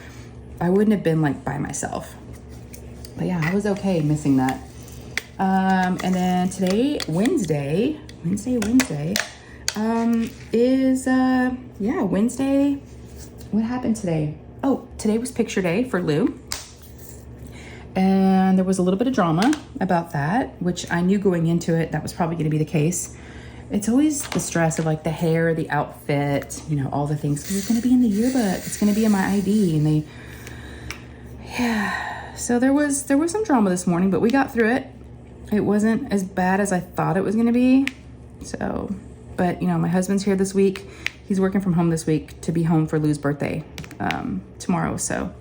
I wouldn't have been like by myself. But yeah, I was okay missing that. And then today, Wednesday, Wednesday. What happened today? Oh, today was picture day for Lou. And there was a little bit of drama about that, which I knew going into it, that was probably going to be the case. It's always the stress of like the hair, the outfit, you know, all the things. Because it's going to be in the yearbook. It's going to be in my ID. And so there was some drama this morning, but we got through it. It wasn't as bad as I thought it was going to be. So, but you know, my husband's here this week. He's working from home this week to be home for Lou's birthday tomorrow. So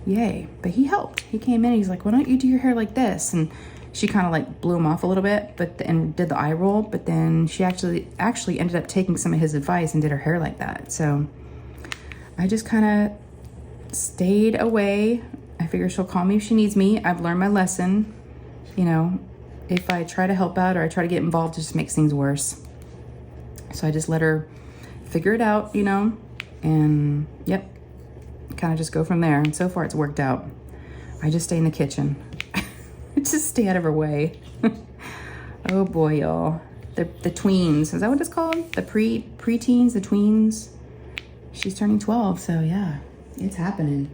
yay. But he helped. He came in and he's like, why don't you do your hair like this? And she kind of like blew him off a little bit, and did the eye roll. But then she actually ended up taking some of his advice and did her hair like that. So I just kind of stayed away I figure she'll call me if she needs me. I've learned my lesson. You know, if I try to help out or I try to get involved, it just makes things worse. So I just let her figure it out, you know, and yep, kind of just go from there. And so far it's worked out. I just stay in the kitchen. Just stay out of her way. Oh boy, y'all. The tweens, is that what it's called? The preteens, the tweens. She's turning 12, so yeah, it's happening.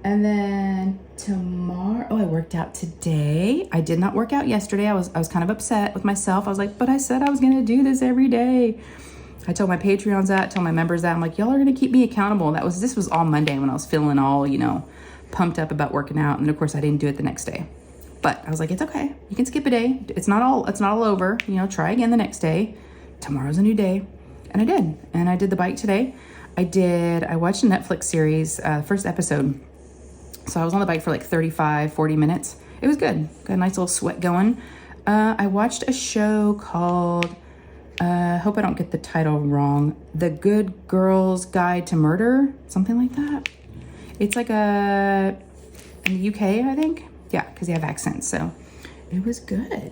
And then tomorrow, I worked out today. I did not work out yesterday. I was kind of upset with myself. I was like, but I said I was gonna do this every day. I told my Patreons that, told my members that. I'm like, y'all are gonna keep me accountable. This was all Monday when I was feeling all, you know, pumped up about working out. And then of course I didn't do it the next day. But I was like, it's okay. You can skip a day. It's not all over. You know, try again the next day. Tomorrow's a new day. And I did. And I did the bike today. I watched a Netflix series, first episode. So I was on the bike for like 35, 40 minutes. It was good. Got a nice little sweat going. I watched a show called, hope I don't get the title wrong, The Good Girl's Guide to Murder, something like that. It's like in the UK, I think. Yeah, because they have accents. So it was good.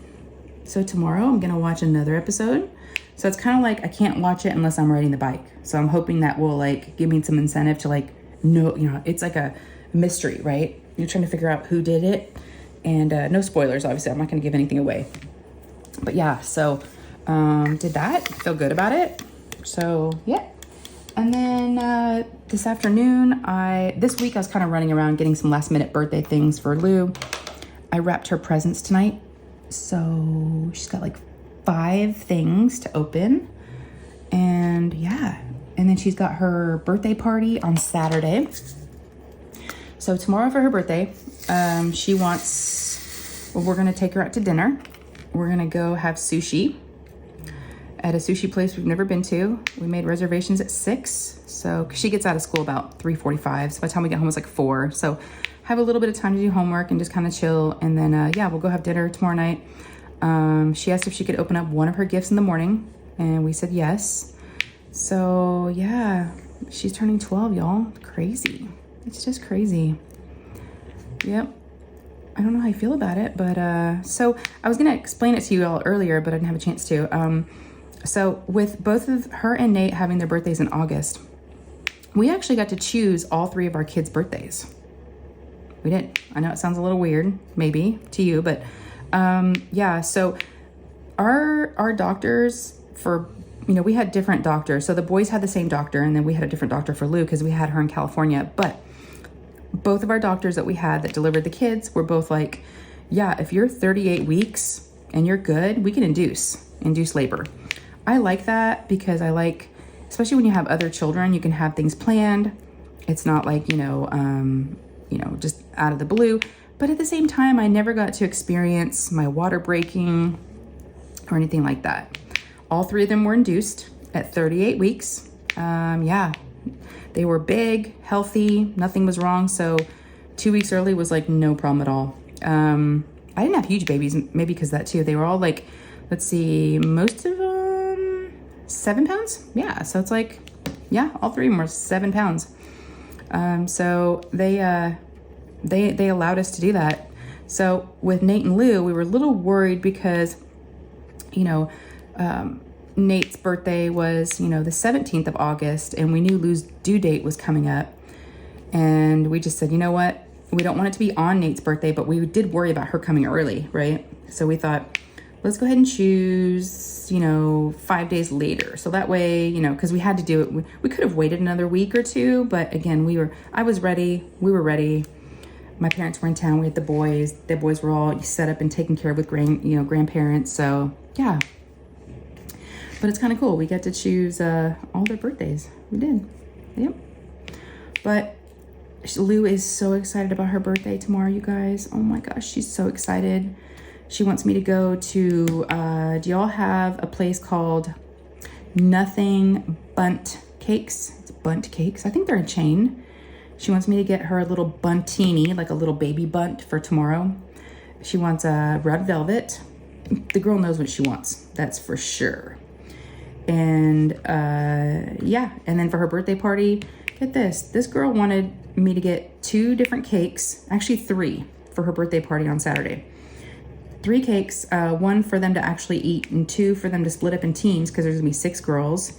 So tomorrow I'm going to watch another episode. So it's kind of like I can't watch it unless I'm riding the bike. So I'm hoping that will like give me some incentive to like know, you know, it's like a mystery, right? You're trying to figure out who did it. And no spoilers, obviously. I'm not going to give anything away. But yeah, so did that. Feel good about it. So yeah. And then this afternoon, this week I was kind of running around getting some last minute birthday things for Lou. I wrapped her presents tonight. So she's got like 5 things to open. And yeah. And then she's got her birthday party on Saturday. So tomorrow for her birthday, she wants, well, we're going to take her out to dinner. We're going to go have sushi at a sushi place we've never been to. We made reservations at 6. So 'cause she gets out of school about 3:45. So by the time we get home, it's like 4. So have a little bit of time to do homework and just kind of chill. And then, yeah, we'll go have dinner tomorrow night. She asked if she could open up one of her gifts in the morning. And we said yes. So yeah, she's turning 12, y'all. Crazy. It's just crazy. Yep. I don't know how I feel about it, but so I was gonna explain it to you all earlier, but I didn't have a chance to. So with both of her and Nate having their birthdays in August, we actually got to choose all 3 of our kids' birthdays. We did. I know it sounds a little weird, maybe to you, but yeah. So our doctors for, you know, we had different doctors. So the boys had the same doctor, and then we had a different doctor for Lou because we had her in California. But both of our doctors that we had that delivered the kids were both like, yeah, if you're 38 weeks and you're good, we can induce labor. I like that because I like, especially when you have other children, you can have things planned. It's not like, you know, just out of the blue. But at the same time, I never got to experience my water breaking or anything like that. All 3 of them were induced at 38 weeks. Yeah, they were big, healthy, nothing was wrong. So 2 weeks early was like no problem at all. I didn't have huge babies, maybe because that too. They were all like, let's see, most of them 7 pounds. Yeah, so it's like, yeah, all 3 of them were 7 pounds. So they allowed us to do that. So with Nate and Lou, we were a little worried because, you know, Nate's birthday was, you know, the 17th of August, and we knew Lou's due date was coming up. And we just said, you know what? We don't want it to be on Nate's birthday, but we did worry about her coming early, right? So we thought, let's go ahead and choose, you know, 5 days later. So that way, you know, because we had to do it. We could have waited another week or 2, but again, I was ready. We were ready. My parents were in town. We had the boys. The boys were all set up and taken care of with grandparents. So yeah. But it's kind of cool. We get to choose all their birthdays. We did. Yep. But Lou is so excited about her birthday tomorrow, you guys. Oh my gosh, she's so excited. She wants me to go to, do y'all have a place called Nothing Bunt Cakes? It's Bunt Cakes. I think they're a chain. She wants me to get her a little buntini, like a little baby bunt for tomorrow. She wants a red velvet. The girl knows what she wants. That's for sure. And yeah, and then for her birthday party, get this. This girl wanted me to get 2 different cakes, actually 3, for her birthday party on Saturday. 3 cakes, 1 for them to actually eat and 2 for them to split up in teams because there's gonna be 6 girls,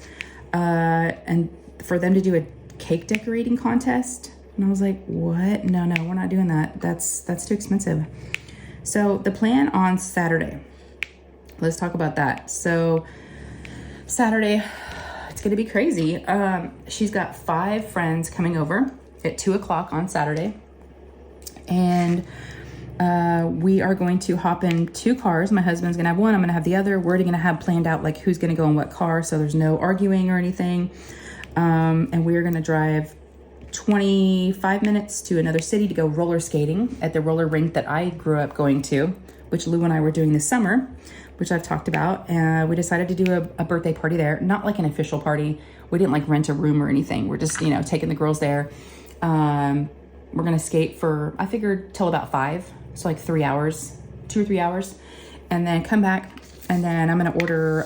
and for them to do a cake decorating contest. And I was like, what? No, we're not doing that. That's too expensive. So the plan on Saturday, let's talk about that. So Saturday, it's gonna be crazy. She's got 5 friends coming over at 2 o'clock on Saturday. And we are going to hop in 2 cars. My husband's gonna have one, I'm gonna have the other. We're already gonna have planned out like who's gonna go in what car, so there's no arguing or anything. And we're gonna drive 25 minutes to another city to go roller skating at the roller rink that I grew up going to, which Lou and I were doing this summer, which I've talked about. We decided to do a birthday party there, not like an official party. We didn't like rent a room or anything. We're just, you know, taking the girls there. We're gonna skate for, I figured, till about 5. So like 3 hours, 2 or 3 hours, and then come back. And then I'm gonna order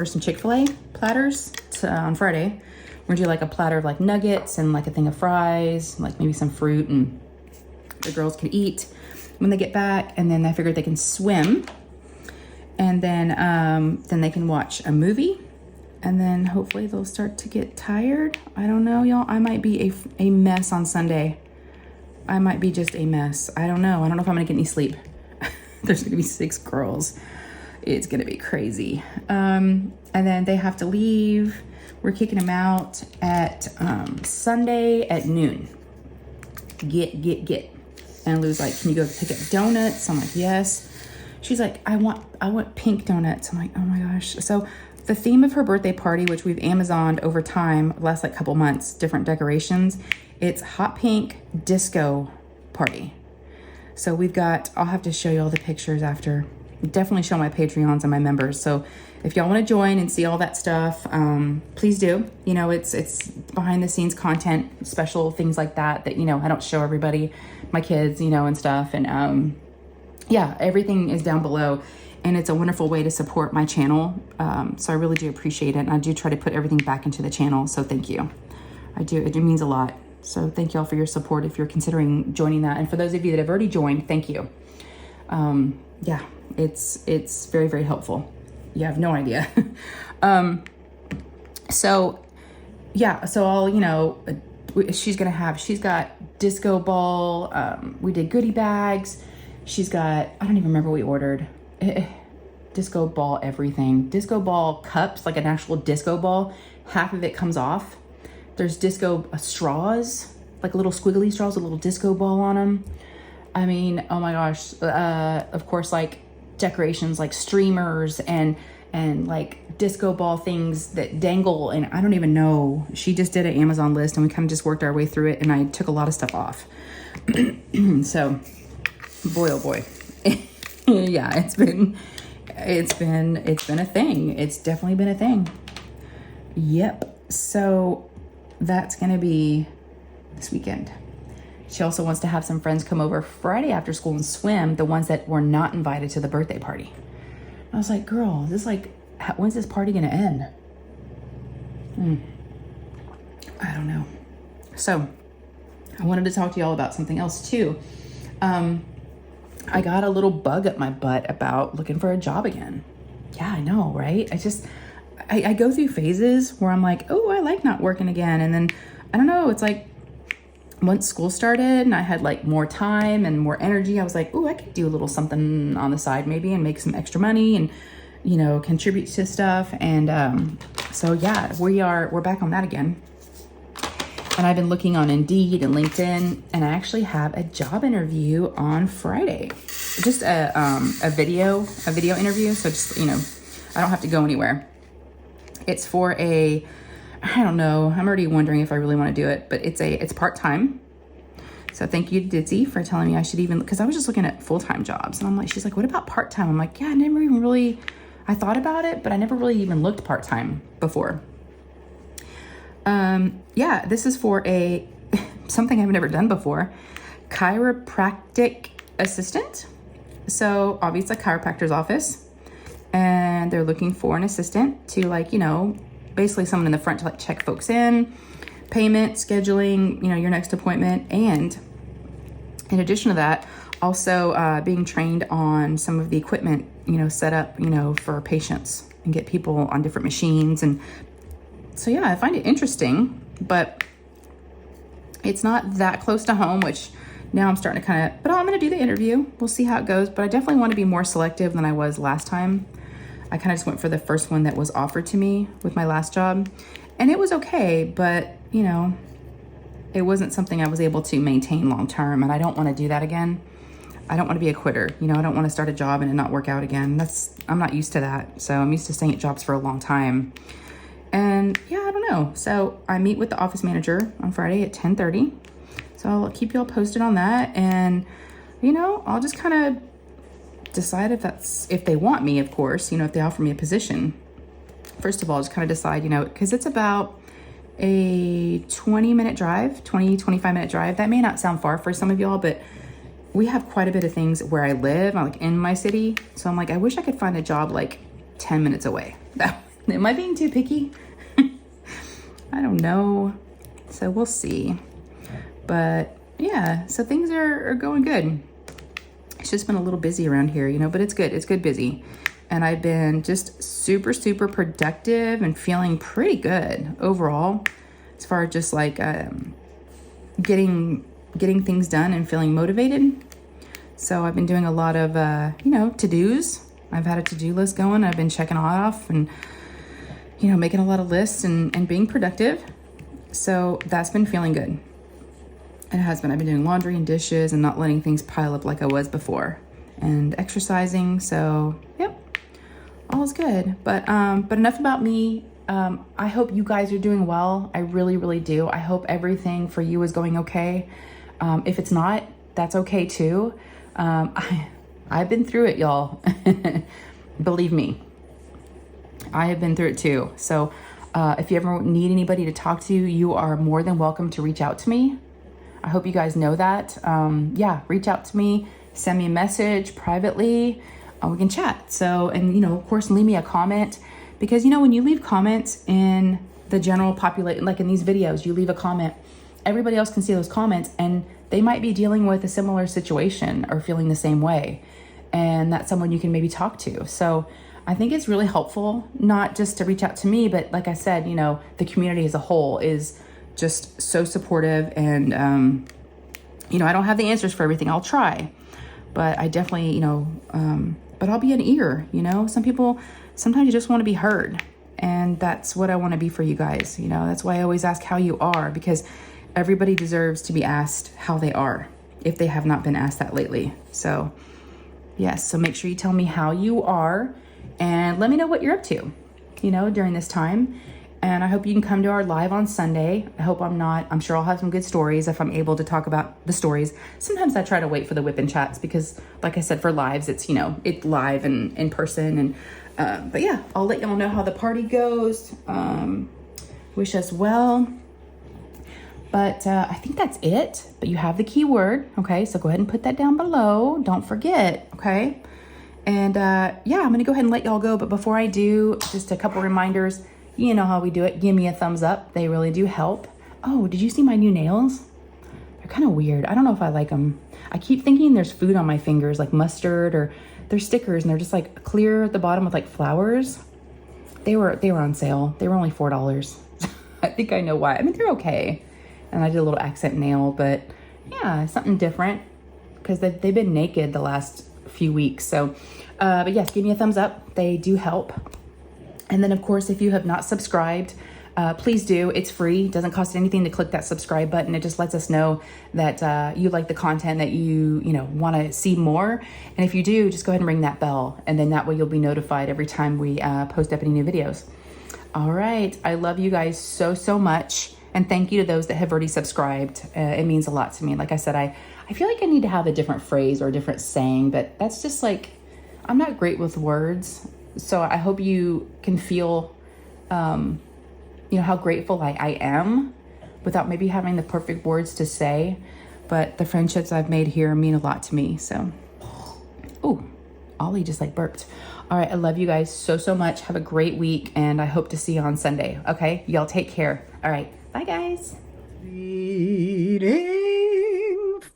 some Chick-fil-A platters on Friday. We're gonna do like a platter of like nuggets and like a thing of fries, like maybe some fruit, and the girls can eat when they get back. And then I figured they can swim, and then they can watch a movie, and then hopefully they'll start to get tired. I don't know, y'all. I might be a mess on Sunday. I might be just a mess. I don't know. I don't know if I'm gonna get any sleep. There's gonna be 6 girls. It's gonna be crazy. And then they have to leave. We're kicking them out at Sunday at noon. Get. And Lou's like, can you go pick up donuts? I'm like, yes. She's like, I want pink donuts. I'm like, oh my gosh. So the theme of her birthday party, which we've Amazoned over time, last like couple months, different decorations, it's hot pink disco party. So we've got, I'll have to show you all the pictures after. Definitely show my Patreons and my members. So if y'all want to join and see all that stuff, please do. You know, it's behind the scenes content, special things like that, you know, I don't show everybody, my kids, you know, and stuff. And yeah, everything is down below, and it's a wonderful way to support my channel. So I really do appreciate it. And I do try to put everything back into the channel. So thank you. I do. It means a lot. So thank y'all for your support if you're considering joining that. And for those of you that have already joined, thank you. Yeah, it's very, very helpful. You have no idea. So yeah, so I'll, you know, she's got disco ball. We did goodie bags. She's got, I don't even remember what we ordered. Disco ball, everything. Disco ball cups, like an actual disco ball. Half of it comes off. There's disco straws, like little squiggly straws with a little disco ball on them. I mean, oh my gosh. Of course, like decorations like streamers and like disco ball things that dangle, and I don't even know. She just did an Amazon list, and we kind of just worked our way through it, and I took a lot of stuff off. So boy, oh boy. Yeah, it's been a thing. It's definitely been a thing. Yep. So that's gonna be this weekend. She also wants to have some friends come over Friday after school and swim, the ones that were not invited to the birthday party. I was like, girl, this is like, when's this party gonna end? I don't know. So I wanted to talk to y'all about something else too. I got a little bug up my butt about looking for a job again. Yeah, I know, right? I go through phases where I'm like, oh, I like not working again. And then, I don't know, it's like, once school started and I had like more time and more energy, I was like, oh, I could do a little something on the side maybe and make some extra money and, you know, contribute to stuff. And so yeah, we're back on that again. And I've been looking on Indeed and LinkedIn, and I actually have a job interview on Friday. Just a video interview. So just, you know, I don't have to go anywhere. It's for I don't know. I'm already wondering if I really want to do it, but it's part-time. So thank you to Ditzy for telling me I should even, because I was just looking at full-time jobs, and I'm like, she's like, what about part-time? I'm like, yeah, I thought about it, but I never really even looked part-time before. Yeah, this is for something I've never done before, chiropractic assistant. So obviously a chiropractor's office, and they're looking for an assistant to, like, you know, basically someone in the front to like check folks in, payment, scheduling, your next appointment. And in addition to that, also being trained on some of the equipment, set up, for patients and get people on different machines. And so, yeah, I find it interesting, but it's not that close to home, which now I'm starting to but I'm going to do the interview. We'll see how it goes. But I definitely want to be more selective than I was last time. I kind of just went for the first one that was offered to me with my last job. And it was okay, but, it wasn't something I was able to maintain long term. And I don't want to do that again. I don't want to be a quitter. I don't want to start a job and it not work out again. I'm not used to that. So I'm used to staying at jobs for a long time. And yeah, I don't know. So I meet with the office manager on Friday at 10:30. So I'll keep you all posted on that. And, I'll just kind of decide if they want me, of course, if they offer me a position. First of all, just kind of decide, because it's about a 25-minute drive. That may not sound far for some of y'all, but we have quite a bit of things where I live, like in my city. So I'm like, I wish I could find a job like 10 minutes away. Am I being too picky? I don't know. So we'll see. But yeah, so things are going good. It's just been a little busy around here, but it's good. It's good busy. And I've been just super, super productive and feeling pretty good overall as far as just like getting things done and feeling motivated. So I've been doing a lot of, to-dos. I've had a to-do list going. I've been checking off and, making a lot of lists and being productive. So that's been feeling good. It has been. I've been doing laundry and dishes and not letting things pile up like I was before, and exercising. So, yep, all is good. But enough about me. I hope you guys are doing well. I really, really do. I hope everything for you is going okay. If it's not, that's okay too. I've been through it, y'all. Believe me, I have been through it too. So if you ever need anybody to talk to, you are more than welcome to reach out to me. I hope you guys know that. Yeah, reach out to me, send me a message privately. We can chat. So, and of course, leave me a comment, because when you leave comments in the general population, like in these videos, you leave a comment, everybody else can see those comments and they might be dealing with a similar situation or feeling the same way. And that's someone you can maybe talk to. So I think it's really helpful, not just to reach out to me, but like I said, the community as a whole is just so supportive. And, I don't have the answers for everything. I'll try, but I definitely, but I'll be an ear, some people, sometimes you just want to be heard. And that's what I want to be for you guys. That's why I always ask how you are, because everybody deserves to be asked how they are if they have not been asked that lately. So yes, so make sure you tell me how you are and let me know what you're up to, during this time. And I hope you can come to our live on Sunday. I'm sure I'll have some good stories if I'm able to talk about the stories. Sometimes I try to wait for the WIP N Chats because, like I said, for lives, it's, it's live and in person. And, but yeah, I'll let y'all know how the party goes. Wish us well. But I think that's it. But you have the keyword, okay? So go ahead and put that down below. Don't forget, okay? And yeah, I'm going to go ahead and let y'all go. But before I do, just a couple reminders. You know how we do it. Give me a thumbs up. They really do help. Oh, did you see my new nails? They're kind of weird. I don't know if I like them. I keep thinking there's food on my fingers, like mustard, or they're stickers, and they're just like clear at the bottom with like flowers. They were on sale. They were only $4. I think I know why. I mean, they're okay. And I did a little accent nail, but yeah, something different because they've been naked the last few weeks. So, but yes, give me a thumbs up. They do help. And then, of course, if you have not subscribed, please do. It's free. It doesn't cost anything to click that subscribe button. It just lets us know that you like the content, that you want to see more. And if you do, just go ahead and ring that bell. And then that way you'll be notified every time we post up any new videos. All right. I love you guys so, so much. And thank you to those that have already subscribed. It means a lot to me. Like I said, I feel like I need to have a different phrase or a different saying, but that's just like, I'm not great with words. So I hope you can feel, how grateful I am without maybe having the perfect words to say. But the friendships I've made here mean a lot to me. So, ooh, Ollie just like burped. All right. I love you guys so, so much. Have a great week. And I hope to see you on Sunday. Okay. Y'all take care. All right. Bye, guys. Leading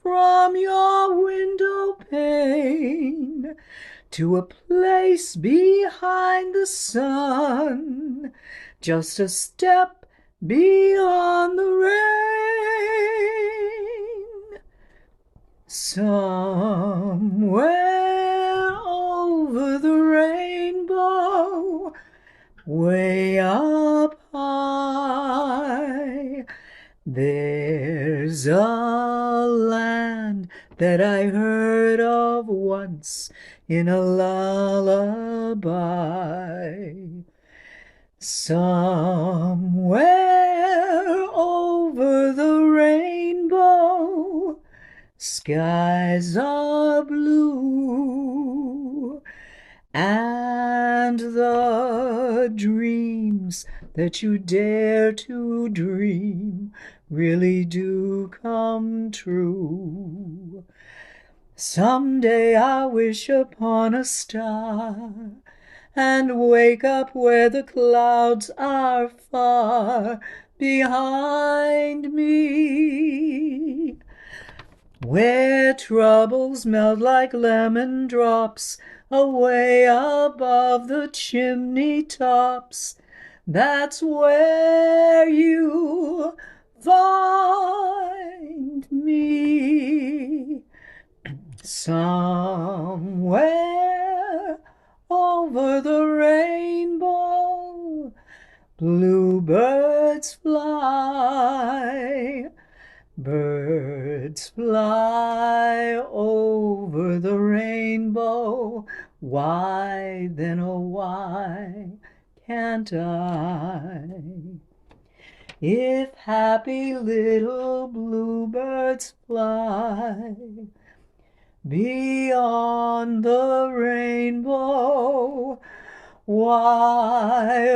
from your window pane to a place behind the sun, just a step beyond the rain. Somewhere over the rainbow, way up high, there's a land that I heard of once in a lullaby. Somewhere over the rainbow, skies are blue, and the dreams that you dare to dream really do come true. Someday I'll wish upon a star and wake up where the clouds are far behind me, where troubles melt like lemon drops away above the chimney tops. That's where you find me. Somewhere over the rainbow, bluebirds fly. Birds fly over the rainbow. Why then, oh why can't I? If happy little bluebirds fly beyond the rainbow, why,